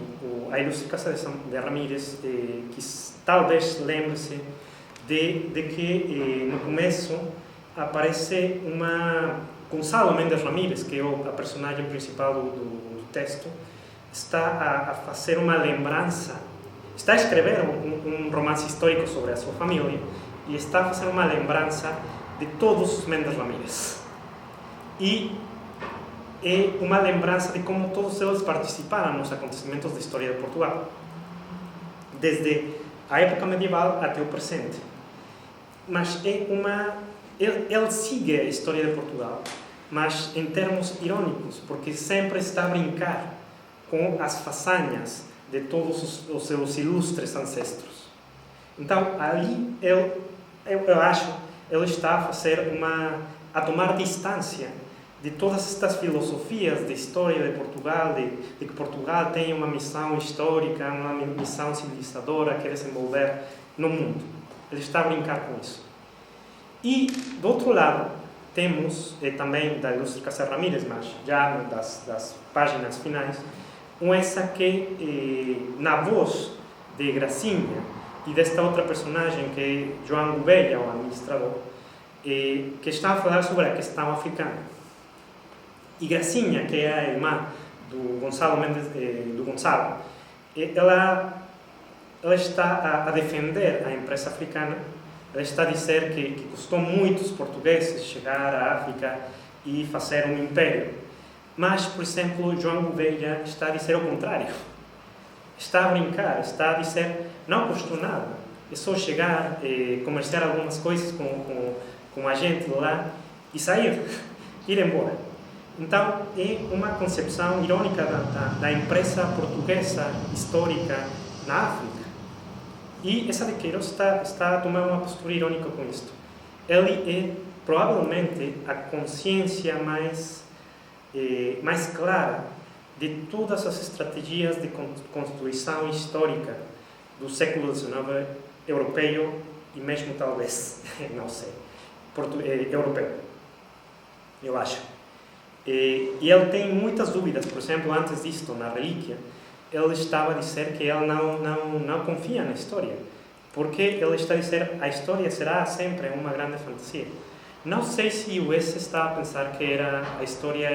a Ilustre Casa de Ramírez, que talvez lembre-se de que no começo aparece Gonçalo Mendes Ramírez, que é a personagem principal do texto, está a fazer uma lembrança, está a escrever um romance histórico sobre a sua família e está a fazer uma lembrança de todos os Mendes Ramírez. E é uma lembrança de como todos eles participaram nos acontecimentos da história de Portugal, desde a época medieval até o presente. Mas ele sigue a história de Portugal, mas em termos irônicos, porque sempre está a brincar com as façanhas de todos os seus ilustres ancestros. Então, ali, eu acho, ele está a tomar distância de todas estas filosofias de história de Portugal, de que Portugal tem uma missão histórica, uma missão civilizadora que desenvolver no mundo. Ele está a brincar com isso. E, do outro lado, temos também da ilustre Cásar Ramírez, mas já das páginas finais, essa que, na voz de Gracinha e desta outra personagem que é João Gouveia, o administrador, que está a falar sobre a questão africana. E Gracinha, que é a irmã do Gonçalo Mendes, ela está a defender a empresa africana. Ela está a dizer que custou muito aos portugueses chegar à África e fazer um império. Mas, por exemplo, João Gouveia está a dizer o contrário. Está a brincar, está a dizer, não custou nada. É só chegar, comerciar algumas coisas com a gente lá e sair, ir embora. Então, é uma concepção irônica da empresa portuguesa histórica na África. E essa de Queiroz está a tomar uma postura irônica com isto. Ele é, provavelmente, a consciência mais clara de todas as estratégias de construção histórica do século XIX europeu e mesmo, talvez, não sei, europeu, eu acho. E ele tem muitas dúvidas. Por exemplo, antes disto, na Relíquia, ele estava a dizer que ele não confia na história, porque ele está a dizer a história será sempre uma grande fantasia. Não sei se o S está a pensar que a história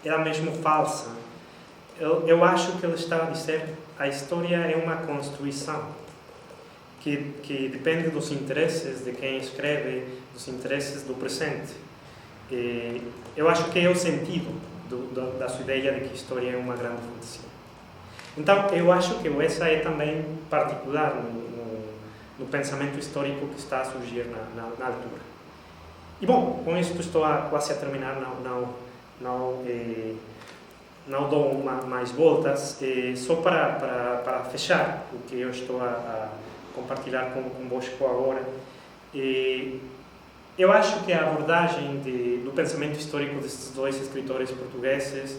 era mesmo falsa. Eu acho que ele está a dizer a história é uma construção que depende dos interesses de quem escreve, dos interesses do presente. Eu acho que é o sentido da sua ideia de que a história é uma grande fantasia. Então, eu acho que essa é também particular no pensamento histórico que está a surgir na altura. E, bom, com isso estou quase a terminar, não dou mais voltas, só para fechar o que eu estou a compartilhar convosco agora. Eu acho que a abordagem do pensamento histórico destes dois escritores portugueses,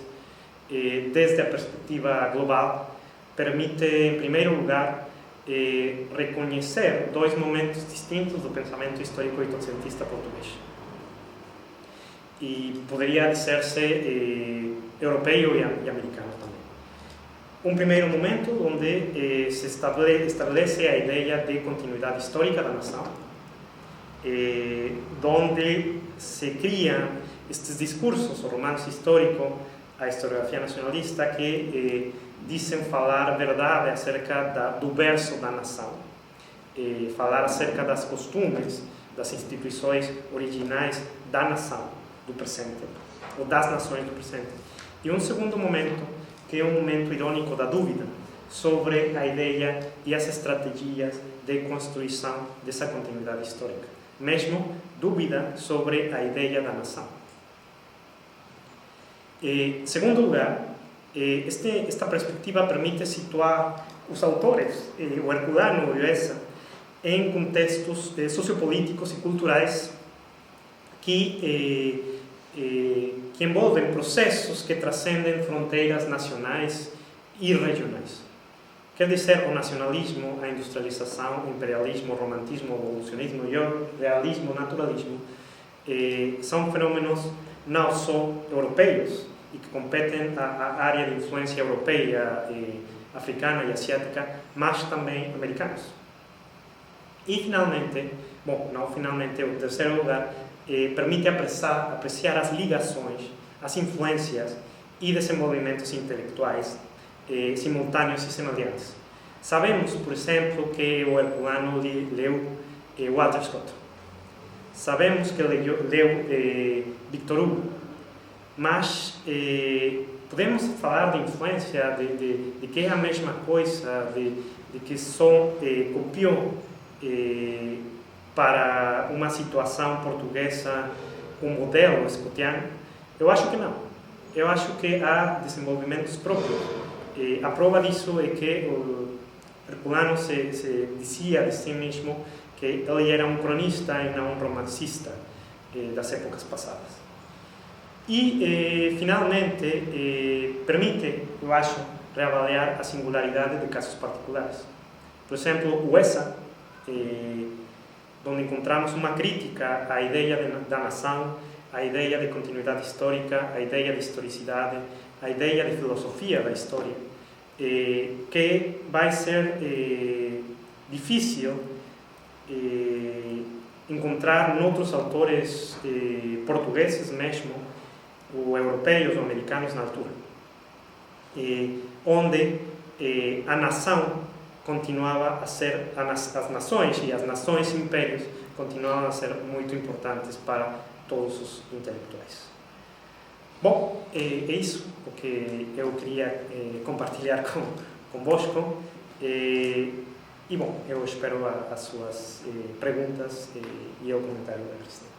desde a perspectiva global, permite, em primeiro lugar, reconhecer dois momentos distintos do pensamento histórico oitocentista português. E poderia dizer-se europeu e americano também. Um primeiro momento onde se estabelece a ideia de continuidade histórica da nação, onde se criam estes discursos, o romance histórico, a historiografia nacionalista, que dizem falar a verdade acerca do berço da nação, falar acerca das costumes, das instituições originais da nação do presente, ou das nações do presente. E um segundo momento, que é um momento irônico da dúvida sobre a ideia e as estratégias de construção dessa continuidade histórica. Mesmo dúvida sobre a ideia da nação. Em segundo lugar, esta perspectiva permite situar os autores, o Herculano e o Essa, em contextos sociopolíticos e culturais que envolvem processos que transcendem fronteiras nacionais e regionais. Quer dizer, o nacionalismo, a industrialização, o imperialismo, o romantismo, o evolucionismo e o realismo, o naturalismo, são fenômenos não só europeus e que competem à área de influência europeia, africana e asiática, mas também americanos. E finalmente, o terceiro lugar, permite apreciar as ligações, as influências e desenvolvimentos intelectuais simultâneos e semelhantes. Sabemos, por exemplo, que o Herculano leu Walter Scott. Sabemos que leu Victor Hugo. Mas podemos falar de influência, de que é a mesma coisa, de que só copiou para uma situação portuguesa um modelo escotiano? Eu acho que não. Eu acho que há desenvolvimentos próprios. A prova disso é que o Herculano se dizia de si mesmo que ele era um cronista e não um romancista das épocas passadas. E, finalmente, permite, eu acho, reavaliar a singularidade de casos particulares. Por exemplo, o Essa, onde encontramos uma crítica à ideia da nação, à ideia de continuidade histórica, à ideia de historicidade, à ideia de filosofia da história, que vai ser difícil encontrar noutros autores portugueses mesmo, ou europeus ou americanos na altura, onde a nação continuava a ser, as nações e as nações impérios continuavam a ser muito importantes para todos os intelectuais. Bom, é isso o que eu queria compartilhar convosco. E, bom, eu espero as suas perguntas e o comentário da Cristina.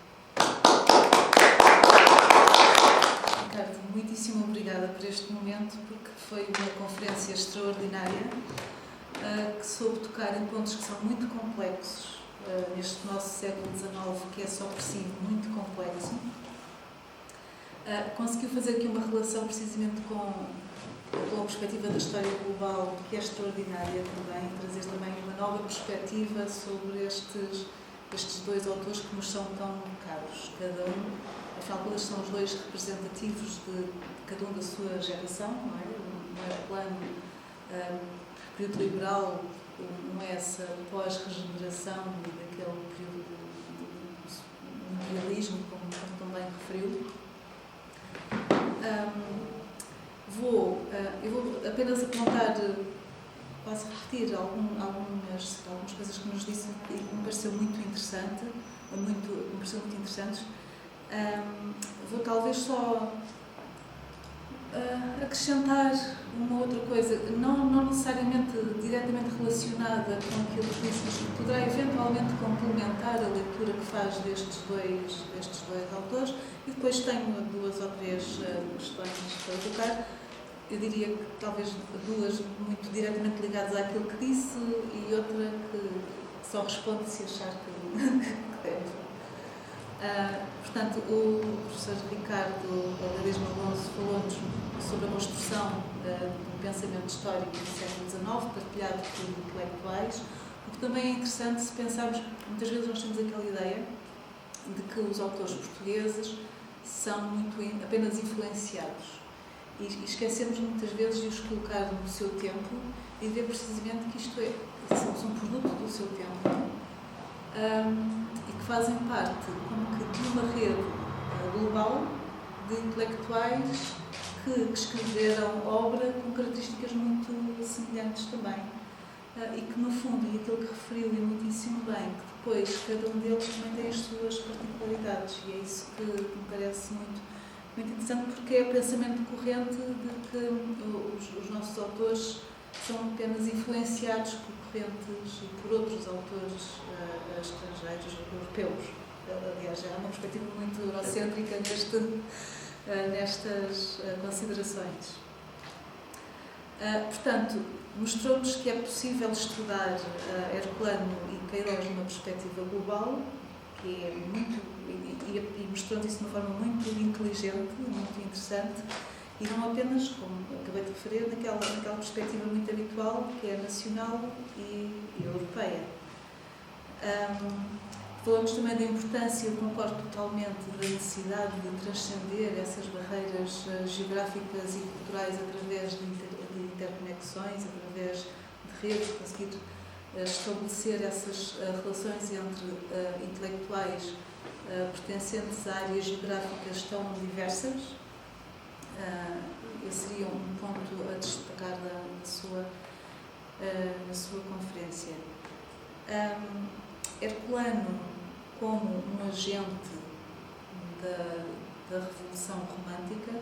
Ricardo, muitíssimo obrigada por este momento, porque foi uma conferência extraordinária que soube tocar em pontos que são muito complexos neste nosso século XIX, que é só por si muito complexo. Conseguiu fazer aqui uma relação precisamente com a perspectiva da história global, que é extraordinária também, trazer também uma nova perspectiva sobre estes dois autores que nos são tão caros, cada um, afinal, eles são os dois representativos de cada um da sua geração, não é? Um Herculano, período liberal, um Essa pós-regeneração e daquele período do imperialismo, como também referiu. Eu vou apenas apontar, quase repetir algumas coisas que nos disse e que me pareceu muito interessante, me pareceu muito interessantes. Vou talvez só acrescentar uma outra coisa, não necessariamente diretamente relacionada com aquilo que disse, mas que poderá eventualmente complementar a leitura que faz destes dois autores, e depois tenho duas ou três questões para colocar. Eu diria que talvez duas muito diretamente ligadas àquilo que disse e outra que só responde se achar que deve. Portanto, o professor Ricardo Ledesma Alonso falou-nos sobre a construção do pensamento histórico do século XIX, partilhado por intelectuais, o que também é interessante se pensarmos, muitas vezes nós temos aquela ideia de que os autores portugueses são muito apenas influenciados e esquecemos muitas vezes de os colocar no seu tempo e ver precisamente que isto são um produto do seu tempo. E que fazem parte como que de uma rede global de intelectuais que escreveram obra com características muito semelhantes também. E que, no fundo, e aquilo que referiu e muitíssimo bem, que depois cada um deles também tem as suas particularidades. E é isso que me parece muito interessante, porque é o pensamento corrente de que os nossos autores são apenas influenciados por correntes e por outros autores estrangeiros, europeus. Aliás, já há uma perspectiva muito eurocêntrica nestas considerações. Portanto, mostrou-nos que é possível estudar Herculano e Queiroz numa perspectiva global, que é muito, e mostrou-nos isso de uma forma muito inteligente, muito interessante, e não apenas, como acabei de referir, naquela perspectiva muito habitual, que é nacional e europeia. Falamos também da importância, eu concordo totalmente, da necessidade de transcender essas barreiras geográficas e culturais através de interconexões, através de redes, conseguir estabelecer essas relações entre intelectuais pertencentes a áreas geográficas tão diversas. Esse seria um ponto a destacar da sua na sua conferência. Herculano como um agente da Revolução Romântica,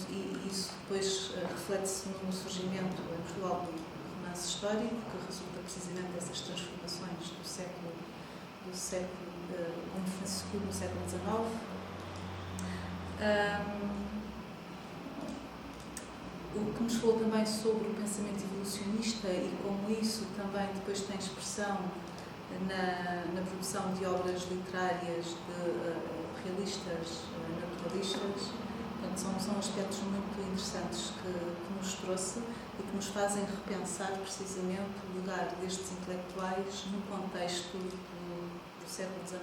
e isso depois reflete-se no surgimento em Portugal do romance histórico, que resulta precisamente dessas transformações do século como foi seguro no século XIX. O que nos falou também sobre o pensamento evolucionista e como isso também depois tem expressão na produção de obras literárias realistas, naturalistas. Portanto, são aspectos muito interessantes que nos trouxe e que nos fazem repensar precisamente o lugar destes intelectuais no contexto do século XIX.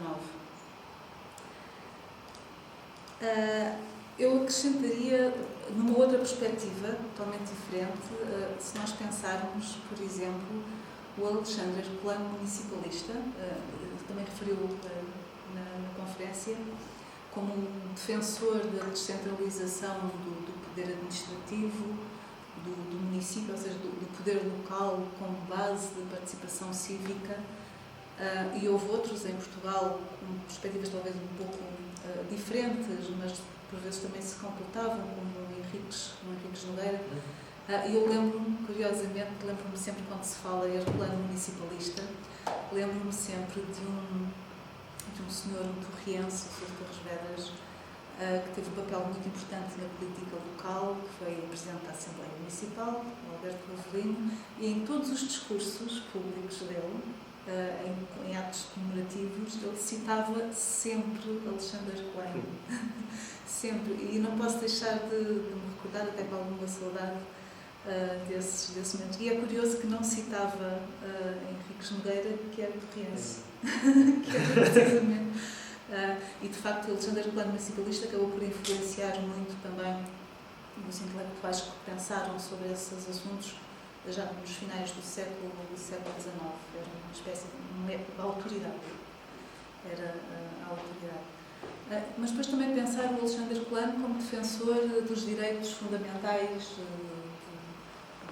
Eu acrescentaria, numa outra perspectiva, totalmente diferente, se nós pensarmos, por exemplo, o Alexandre Herculano municipalista, também referiu na conferência, como um defensor da descentralização do poder administrativo, do município, ou seja, do poder local como base de participação cívica, e houve outros em Portugal com perspectivas talvez um pouco diferentes, mas por vezes também se completavam, como o Henriques Nogueira. E eu lembro-me, curiosamente, sempre quando se fala em Herculano municipalista, lembro-me sempre de um senhor, um torriense, o Sr. Torres Vedras, que teve um papel muito importante na política local, que foi presidente da Assembleia Municipal, Alberto Avelino, e em todos os discursos públicos dele, em atos comemorativos, ele citava sempre Alexandre Herculano. Sempre. E não posso deixar de me recordar, até com alguma saudade, desses momentos. E é curioso que não citava Henriques Nogueira, que era torriense. Que era precisamente. E de facto, o Alexandre Herculano municipalista acabou por influenciar muito também os intelectuais que pensaram sobre esses assuntos já nos finais do século XIX. Era uma espécie de autoridade. Era a autoridade. Mas depois também pensar o Alexandre Herculano como defensor dos direitos fundamentais,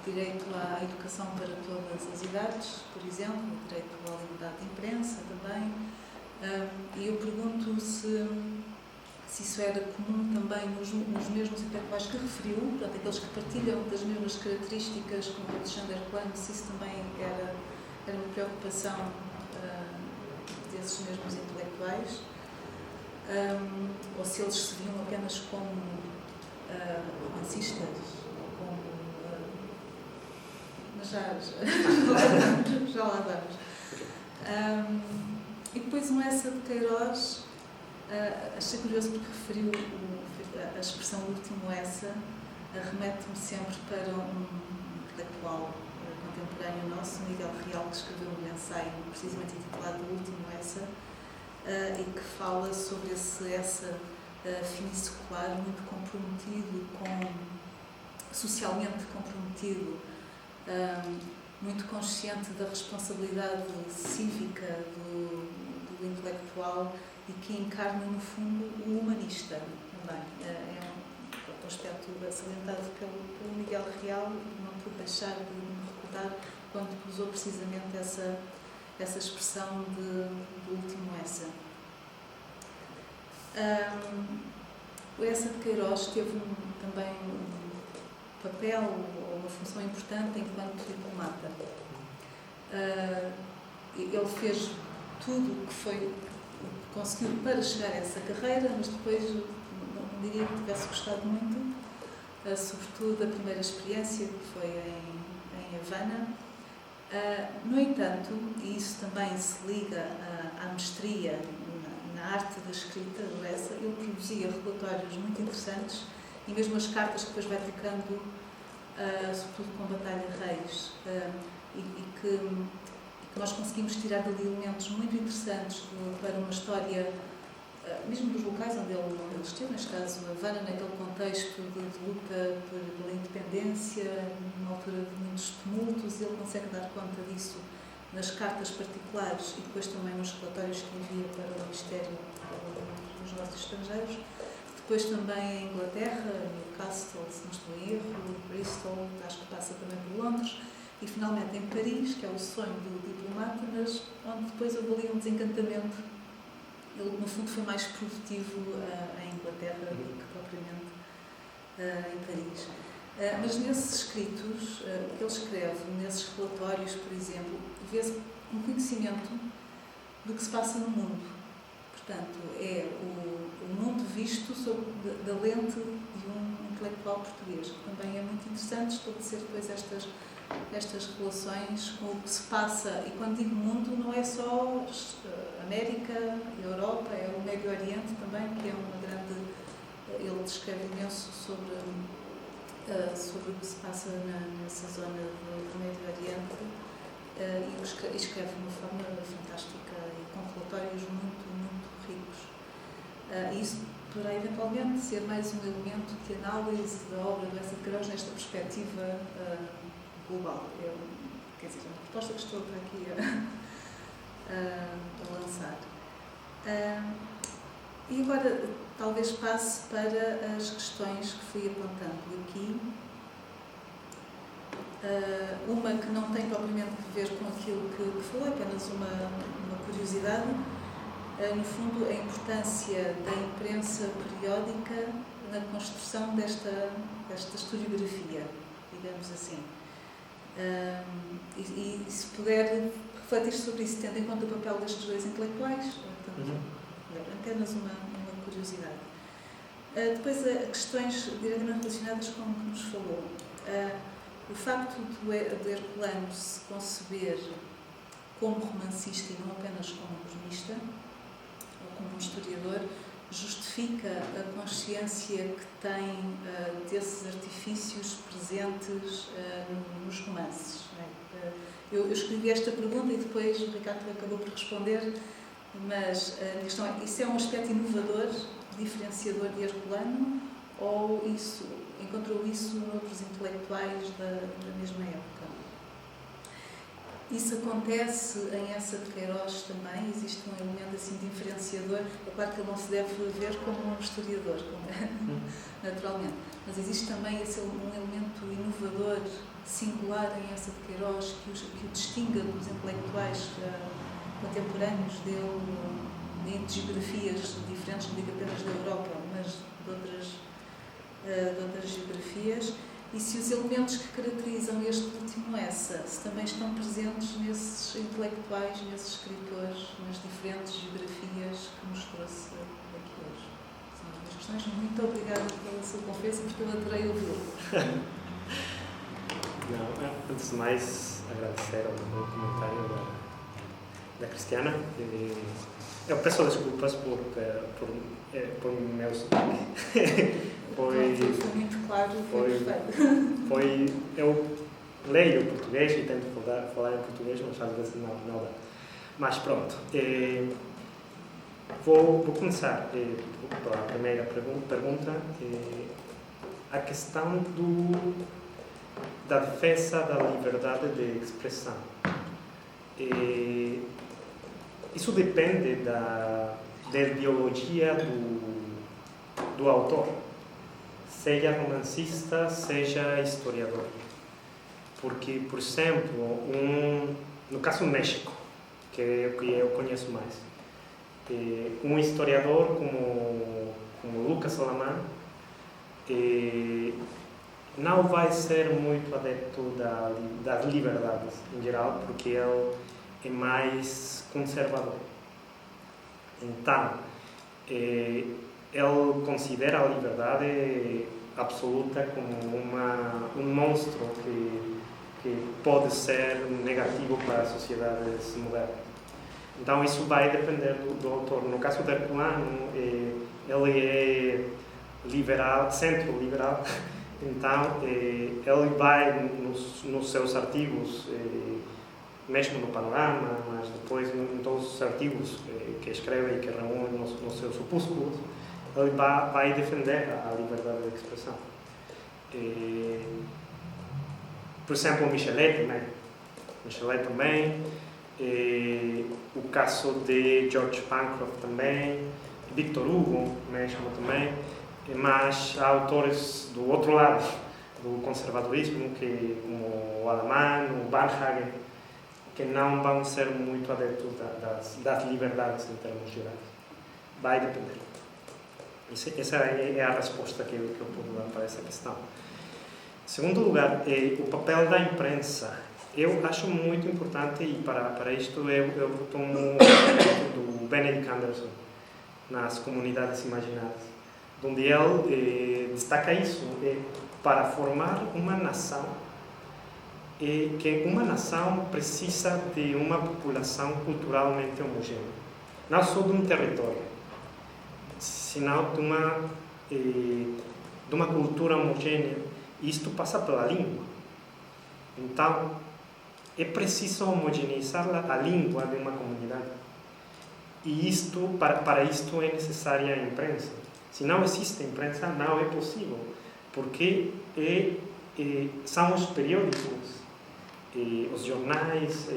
direito à educação para todas as idades, por exemplo, o direito à liberdade de imprensa também. E eu pergunto se isso era comum também nos mesmos intelectuais que referiu, portanto, aqueles que partilham das mesmas características como o Alexandre Herculano, se isso também era uma preocupação desses mesmos intelectuais, ou se eles se viam apenas como romancistas, mas já lá vamos. E depois um Essa de Queiroz, achei curioso porque referiu a expressão último Essa, remete-me sempre para um intelectual contemporâneo nosso, Miguel Real, que escreveu um ensaio precisamente intitulado O Último Essa, e que fala sobre esse Essa finissecular, muito comprometido, socialmente comprometido, muito consciente da responsabilidade cívica do intelectual e que encarna, no fundo, o humanista também. É um aspecto salientado pelo Miguel Real, e não pude deixar de me recordar quando usou precisamente essa expressão do último Essa. O Essa de Queiroz teve também um papel ou uma função importante enquanto diplomata. Ele fez tudo o que conseguiu para chegar a essa carreira, mas depois não diria que tivesse gostado muito, sobretudo da primeira experiência, que foi em Havana. No entanto, e isso também se liga à mestria na arte da escrita do Essa, ele produzia relatórios muito interessantes e mesmo as cartas que depois vai trocando, sobretudo com Batalha Reis, e que nós conseguimos tirar dali elementos muito interessantes para uma história, mesmo dos locais onde ele esteve, neste caso Havana, naquele contexto de luta pela independência, numa altura de muitos tumultos. Ele consegue dar conta disso nas cartas particulares e depois também nos relatórios que envia para o Ministério dos Negócios Estrangeiros. Depois também em Inglaterra, Newcastle, se não estou em erro, Bristol, acho que passa também por Londres, e finalmente em Paris, que é o sonho do diplomata, mas onde depois houve ali um desencantamento. Ele, no fundo, foi mais produtivo em Inglaterra do que propriamente em Paris. Mas nesses escritos, o que ele escreve, nesses relatórios, por exemplo, vê-se um conhecimento do que se passa no mundo. Portanto, é o mundo visto da lente de um intelectual português, que também é muito interessante estabelecer depois estas relações com o que se passa. E quando digo mundo, não é só América, Europa, é o Médio Oriente também, que é uma grande... Ele descreve imenso sobre o que se passa nessa zona do Médio Oriente e escreve de uma forma fantástica e com relatórios muito, muito ricos. E isso poderá eventualmente ser mais um elemento de análise da obra do Eça de Queiroz nesta perspectiva global. Quer dizer, é uma proposta que estou aqui a lançar. E agora talvez passe para as questões que fui apontando aqui. Uma que não tem propriamente a ver com aquilo que falou, apenas uma curiosidade. No fundo, a importância da imprensa periódica na construção desta historiografia, digamos assim. E se puder refletir sobre isso, tendo em conta o papel destes dois intelectuais, apenas uma curiosidade. Depois, questões diretamente relacionadas com o que nos falou. O facto do Herculano se conceber como romancista e não apenas como cronista, ou como um historiador, justifica a consciência que tem desses artifícios presentes nos romances. Não é? Eu escrevi esta pergunta e depois o Ricardo acabou por responder, mas a questão é, isso é um aspecto inovador, diferenciador de Herculano, ou encontrou isso noutros intelectuais da mesma época? Isso acontece em Eça de Queiroz também, existe um elemento assim diferenciador. É claro que ele não se deve ver como um historiador, naturalmente, mas existe também um elemento inovador, singular em Eça de Queiroz, que o distinga dos intelectuais contemporâneos dele, em geografias diferentes, não digo apenas da Europa, mas de outras geografias. E se os elementos que caracterizam este último Eça se também estão presentes nesses intelectuais, nesses escritores, nas diferentes geografias que nos trouxe aqui hoje. São as minhas questões. Muito obrigada pela sua confiança, porque eu adorei ouvi-lo. Antes de mais, agradecer ao comentário da Cristiana. Eu peço desculpas por meu sotaque. Foi muito claro, foi perfeito. Eu leio português e tento falar em português, mas às vezes não dá. Mas pronto. Vou começar pela primeira pergunta. A questão da defesa da liberdade de expressão. Isso depende da ideologia do autor, seja romancista, seja historiador. Porque, por exemplo, no caso do México, que é o que eu conheço mais, um historiador como Lucas Alamán não vai ser muito adepto das liberdades em geral, porque ele é mais conservador. Então, ele considera a liberdade absoluta como um monstro que pode ser negativo para a sociedade moderna. Então, isso vai depender do autor. No caso do Herculano, ele é liberal, centro-liberal. Então, ele vai nos seus artigos, mesmo no Panorama, mas depois em todos os artigos que escreve e que reúne nos seus opúsculos, ele vai defender a liberdade de expressão. Por exemplo, Michelet também, o caso de George Bancroft também, Victor Hugo mesmo também. mas há autores do outro lado do conservadorismo, como o alemão, o Barnhagen, que não vão ser muito adeptos das liberdades em termos gerais. Vai depender. Essa é a resposta que eu posso dar para essa questão. Em segundo lugar, o papel da imprensa. Eu acho muito importante, e para isto eu tomo o exemplo do Benedict Anderson, nas Comunidades Imaginadas, onde ele destaca isso, para formar uma nação, que uma nação precisa de uma população culturalmente homogênea, não só de um território, senão de uma cultura homogênea, e isto passa pela língua. Então, é preciso homogeneizar a língua de uma comunidade. E para isto é necessária a imprensa. Se não existe imprensa, não é possível, porque são os periódicos, os jornais,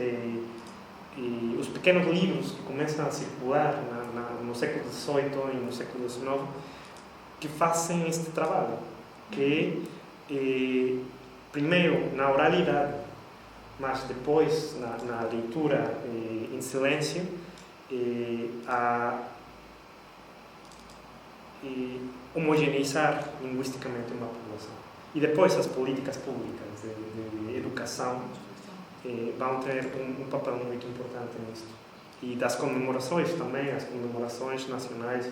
os pequenos livros que começam a circular no século XVIII e no século XIX, que fazem este trabalho, que primeiro na oralidade, mas depois na leitura em silêncio, a homogeneizar linguisticamente uma população. E depois as políticas públicas de educação vão ter um papel muito importante nisso. E das comemorações também, as comemorações nacionais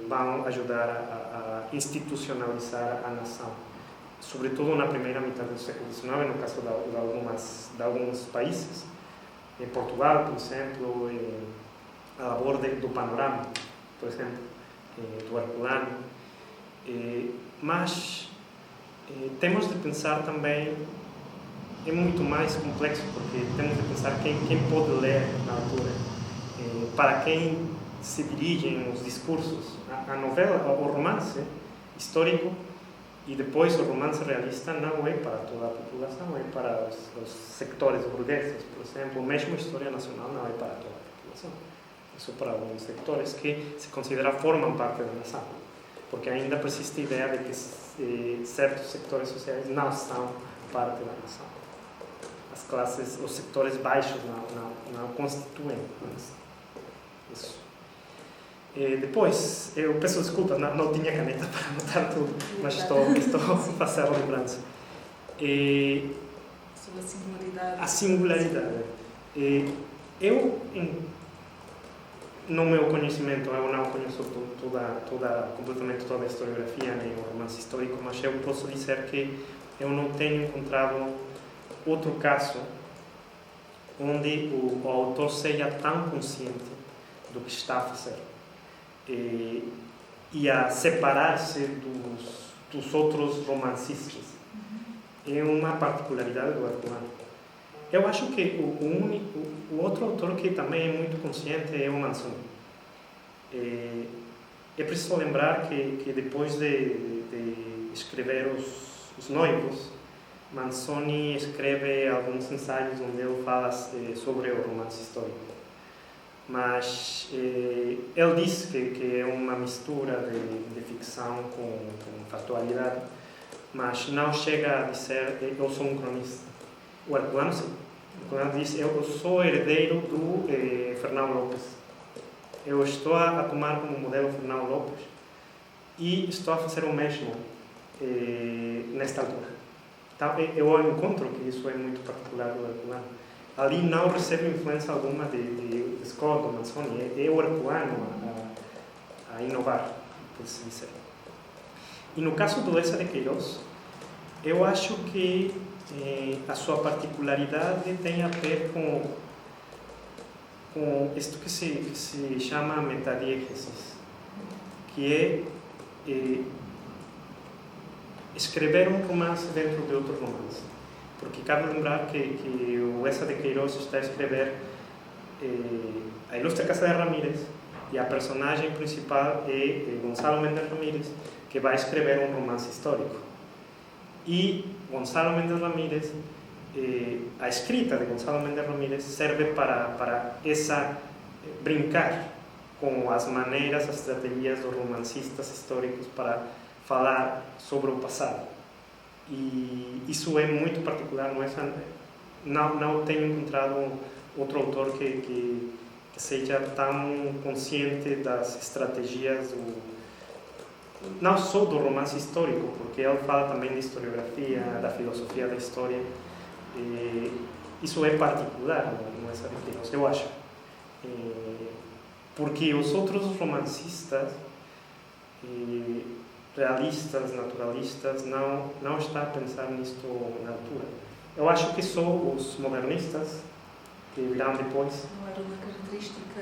vão ajudar a institucionalizar a nação. Sobretudo na primeira metade do século XIX, no caso de alguns países, em Portugal, por exemplo, a labor do Panorama, por exemplo, do Herculano. Mas temos de pensar também, é muito mais complexo, porque temos de pensar quem pode ler na altura, para quem se dirigem os discursos. A novela, o romance histórico, e depois o romance realista não é para toda a população, é para os sectores burgueses, por exemplo. Mesmo a história nacional não é para toda a população, é só para alguns sectores que se consideram formam parte da nação, porque ainda persiste a ideia de que certos sectores sociais não são parte da nação. As classes, os sectores baixos não constituem a nação. Isso. Depois, eu peço desculpas, não tinha caneta para anotar tudo, mas estou a fazer a lembrança. Sobre a singularidade. A singularidade. No meu conhecimento, eu não conheço completamente toda a historiografia, nem o romance histórico, mas eu posso dizer que eu não tenho encontrado outro caso onde o autor seja tão consciente do que está a fazer e a separar-se dos outros romancistas. É uma particularidade do Herculano. Eu acho que o outro autor que também é muito consciente é o Manzoni. É preciso lembrar que depois de escrever Os Noivos, Manzoni escreve alguns ensaios onde ele fala sobre o romance histórico. Mas ele diz que é uma mistura de ficção com factualidade, mas não chega a dizer eu sou um cronista. O Herculano sim. O Herculano diz eu sou herdeiro do Fernão Lopes. Eu estou a tomar como modelo Fernão Lopes e estou a fazer o mesmo nesta altura. Então, eu encontro que isso é muito particular do Herculano. Ali não recebe influência alguma de escola do Manzoni, é o Herculano a inovar, por assim dizer. E no caso do Lessa de Queiroz, eu acho que a sua particularidade tem a ver com isto que se chama metadiégesis, que é escrever um romance dentro de outro romance. Porque cabe lembrar que o Lessa de Queiroz está a escrever A Ilustre Casa de Ramírez, e a personagem principal é Gonçalo Mendes Ramírez, que vai escrever um romance histórico. E Gonçalo Mendes Ramírez, a escrita de Gonçalo Mendes Ramírez serve para brincar com as maneiras, as estratégias dos romancistas históricos para falar sobre o passado. E isso é muito particular, não tenho encontrado outro autor que seja tão consciente das estratégias não só do romance histórico, porque ele fala também de historiografia, da filosofia da história. E isso é particular no Essa de Queiroz, eu acho. Porque os outros romancistas realistas, naturalistas, não estão a pensar nisto na altura. Eu acho que só os modernistas, que virão depois, Não era uma característica...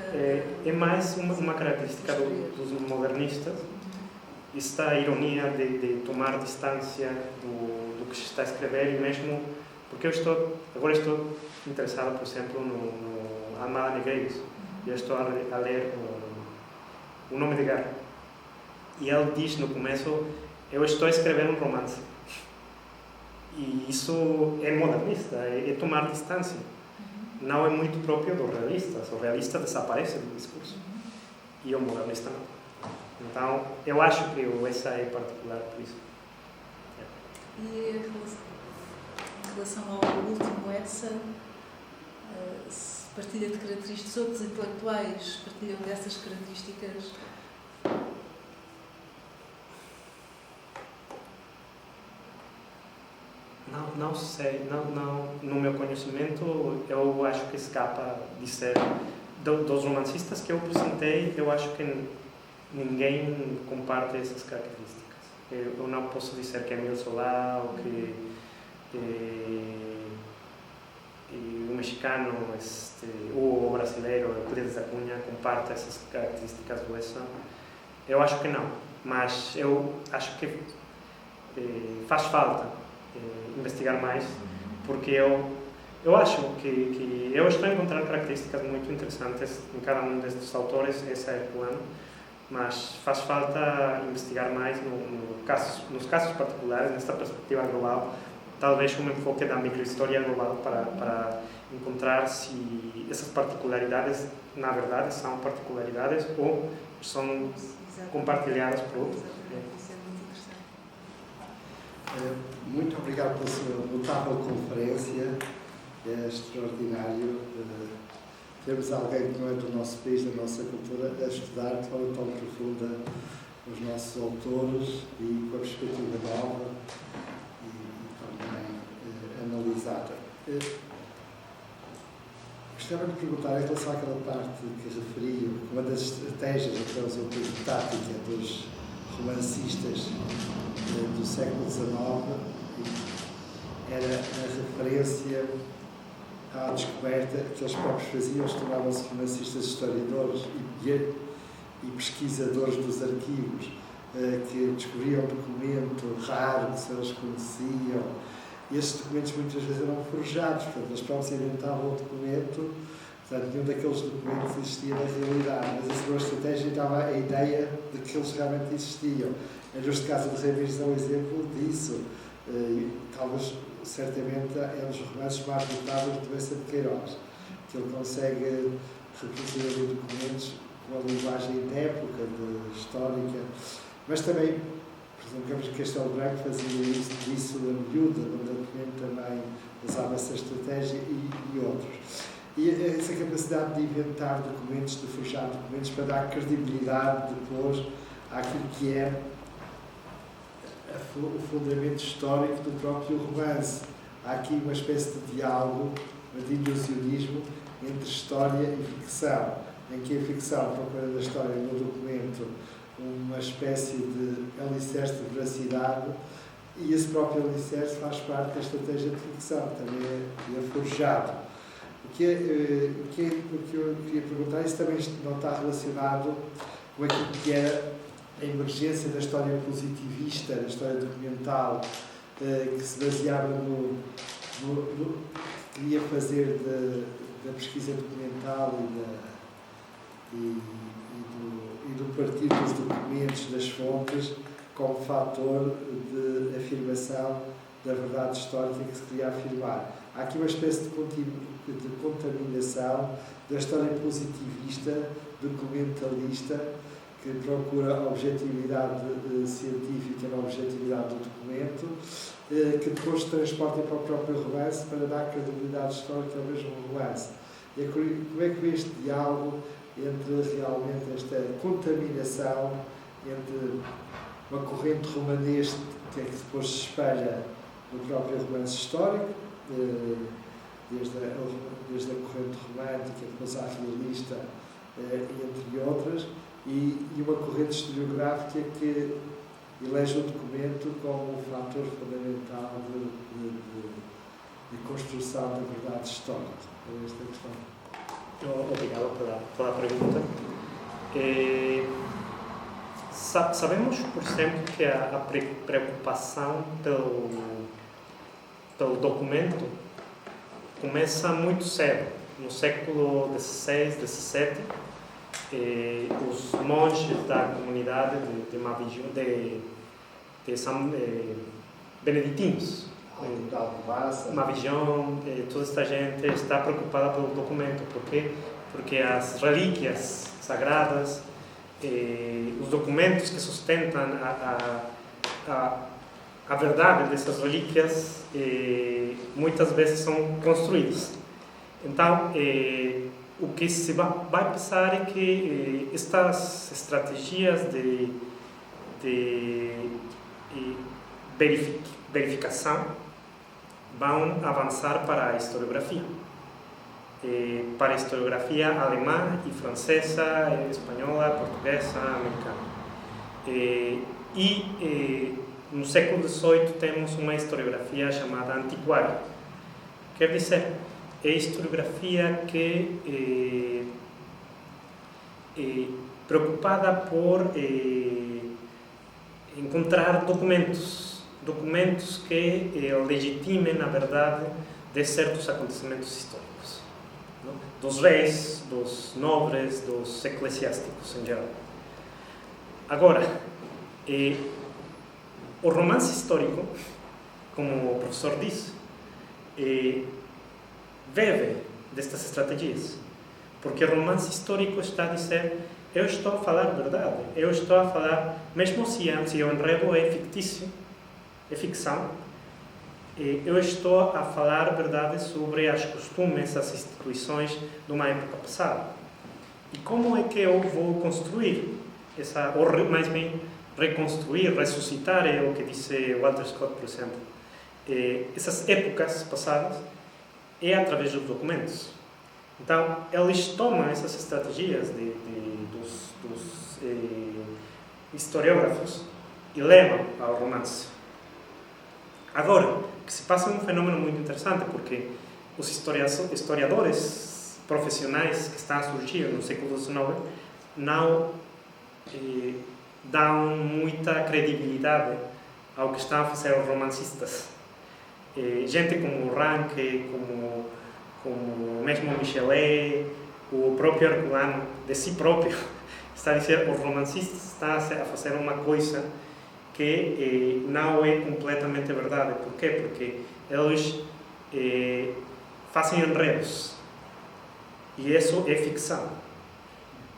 é mais uma característica dos modernistas, esta ironia de tomar distância do que se está a escrever, e mesmo porque agora estou interessado, por exemplo, no Almada Negreiros, e eu estou a ler O Nome de Guerra, e ele diz no começo: eu estou a escrever um romance. E isso é modernista, é tomar distância. Não é muito próprio dos realistas. O realista desaparece do discurso e o modernista não. Então, eu acho que o Essa é particular por isso. E em relação ao último Essa, se partilha de características, outros intelectuais partilham dessas características? Não sei, no meu conhecimento, eu acho que escapa de ser. Dos romancistas que eu apresentei, eu acho que ninguém comparte essas características. Eu não posso dizer que Emile Solá ou que o mexicano ou o brasileiro, Euclides da Cunha, comparte essas características do Essa. Eu acho que não, mas eu acho que faz falta investigar mais, porque eu acho que eu estou a encontrar características muito interessantes em cada um destes autores, Essa é herculano, mas faz falta investigar mais nos casos particulares, nesta perspectiva global, talvez um enfoque da microhistória global para encontrar se essas particularidades, na verdade, são particularidades ou são compartilhadas por outros. Isso é muito interessante. Muito obrigado pela sua notável conferência. É extraordinário termos alguém que não é do nosso país, da nossa cultura, a estudar de forma tão profunda os nossos autores e com a perspectiva nova e também analisada. Gostava de perguntar em relação àquela parte que referiu, uma das estratégias, que usou como tática dos romancistas do século XIX, era a referência à descoberta que eles próprios faziam, eles tornavam-se romancistas historiadores e pesquisadores dos arquivos, que descobriam um documento raro que só eles conheciam, e esses documentos muitas vezes eram forjados, portanto eles próprios inventavam o documento, portanto nenhum daqueles documentos existia na realidade, mas a sua estratégia dava a ideia de que eles realmente existiam. A Justa Casa de Reis é um exemplo disso. Talvez, certamente, é um dos romances mais notáveis do Essa de Queiroz, que ele consegue reproduzir ali documentos com a linguagem da época, histórica, mas também, por exemplo, que Castelo Branco fazia isso a miúda, onde ele também usava essa estratégia e outros. E essa capacidade de inventar documentos, de forjar documentos para dar credibilidade depois àquilo que é o fundamento histórico do próprio romance. Há aqui uma espécie de diálogo, de ilusionismo entre história e ficção, em que a ficção procura da história no documento uma espécie de alicerce de veracidade, e esse próprio alicerce faz parte da estratégia de ficção, também é forjado. O que eu queria perguntar, isso também não está relacionado com aquilo que era a emergência da história positivista, da história documental, que se baseava que queria fazer da pesquisa documental e do partido dos documentos, das fontes, como fator de afirmação da verdade histórica que se queria afirmar. Há aqui uma espécie de contaminação da história positivista documentalista que procura a objetividade científica na objetividade do documento, que depois se transporta para o próprio romance para dar credibilidade histórica ao mesmo romance. E como é que vê este diálogo entre realmente esta contaminação entre uma corrente romanesca que depois se espelha no próprio romance histórico, desde a corrente romântica, depois à realista, entre outras, e uma corrente historiográfica que elege o documento como um fator fundamental de construção da verdade histórica. É esta a questão. Obrigado pela pergunta. Sabemos, por exemplo, que a preocupação pelo documento começa muito cedo. No século XVI, XVII, os monges da comunidade de Mavillon, de São Beneditinos, Mavillon, toda esta gente está preocupada pelo documento. Por quê? Porque as relíquias sagradas, os documentos que sustentam a verdade dessas relíquias, muitas vezes são construídos. Então, o que se vai pensar é que estas estratégias de verificação vão avançar para a historiografia. Para a historiografia alemã e francesa, espanhola, portuguesa, americana. No século XVIII temos uma historiografia chamada antiquária. Quer dizer, é a historiografia que preocupada por encontrar documentos que legitimem a verdade de certos acontecimentos históricos, não? Dos reis, dos nobres, dos eclesiásticos em geral. Agora, o romance histórico, como o professor disse, bebe destas estratégias, porque o romance histórico está a dizer: eu estou a falar verdade, eu estou a falar, mesmo se o enredo é fictício, é ficção, eu estou a falar verdade sobre as costumes, as instituições de uma época passada. E como é que eu vou construir ou mais bem reconstruir, ressuscitar, é o que disse Walter Scott, por exemplo, essas épocas passadas, é através dos documentos. Então, eles tomam essas estratégias dos historiógrafos e levam ao romance. Agora, que se passa um fenômeno muito interessante, porque os historiadores profissionais que estão a surgir no século XIX não dão muita credibilidade ao que estão a fazer os romancistas. Gente como Ranke, como mesmo Michelet, o próprio Herculano, de si próprio, está a dizer: os romancistas estão a fazer uma coisa que não é completamente verdade. Por quê? Porque eles fazem enredos, e isso é ficção.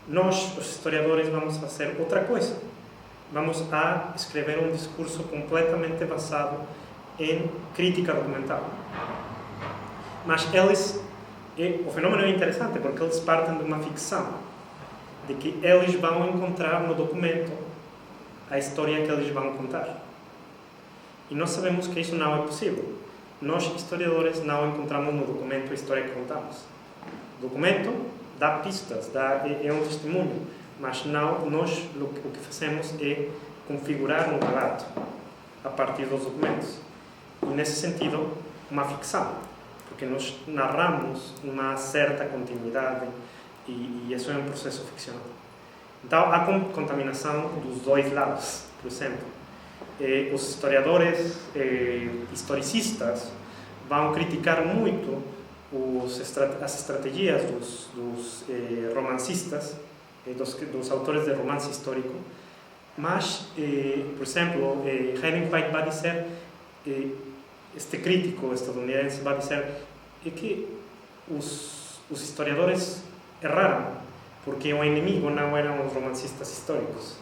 Nós, os historiadores, vamos fazer outra coisa. Vamos a escrever um discurso completamente basado em crítica documental. Mas o fenômeno é interessante porque eles partem de uma ficção, de que eles vão encontrar no documento a história que eles vão contar. E nós sabemos que isso não é possível. Nós, historiadores, não encontramos no documento a história que contamos. O documento dá pistas, é um testemunho, mas não, nós o que fazemos é configurar um relato a partir dos documentos. E, nesse sentido, uma ficção, porque nós narramos uma certa continuidade e isso é um processo ficcional. Então, há contaminação dos dois lados. Por exemplo, os historiadores, historicistas, vão criticar muito as estratégias dos romancistas, dos autores de romance histórico, mas, por exemplo, Heinrich White vai dizer, este crítico estadunidense vai dizer que os historiadores erraram porque o inimigo não eram os romancistas históricos,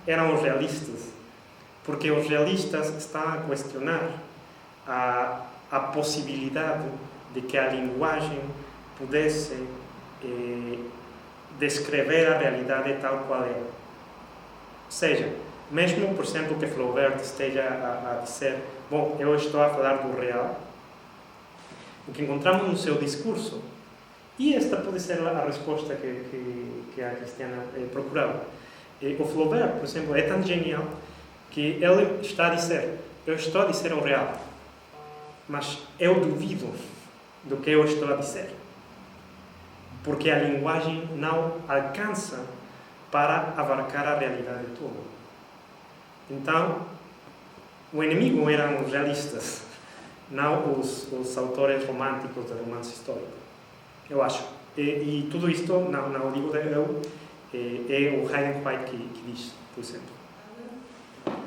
eram os realistas, porque os realistas estão a questionar a possibilidade de que a linguagem pudesse descrever a realidade tal qual é. Ou seja, mesmo, por exemplo, que Flaubert esteja a dizer, bom, eu estou a falar do real, o que encontramos no seu discurso, e esta pode ser a resposta que a Cristiana procurava. O Flaubert, por exemplo, é tão genial que ele está a dizer, eu estou a dizer o real, mas eu duvido do que eu estou a dizer, porque a linguagem não alcança para abarcar a realidade toda. Então, o inimigo eram os realistas, não os autores românticos de romance histórico, eu acho. E tudo isto, não digo eu, é o Hayden White que diz, por exemplo.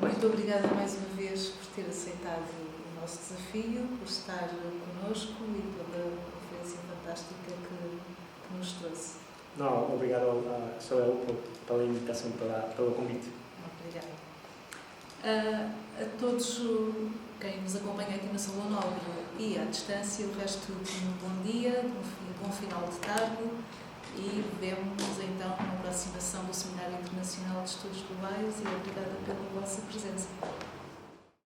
Muito obrigada mais uma vez por ter aceitado o nosso desafio, por estar connosco e pela conferência fantástica que nos trouxe. Não, obrigado só eu pela invitação, pelo convite. Obrigada. A todos quem nos acompanha aqui na Sala Nobre e à distância, o resto de um bom dia, um bom final de tarde e vemo-nos então na próxima sessão do Seminário Internacional de Estudos Globais e obrigada pela vossa presença.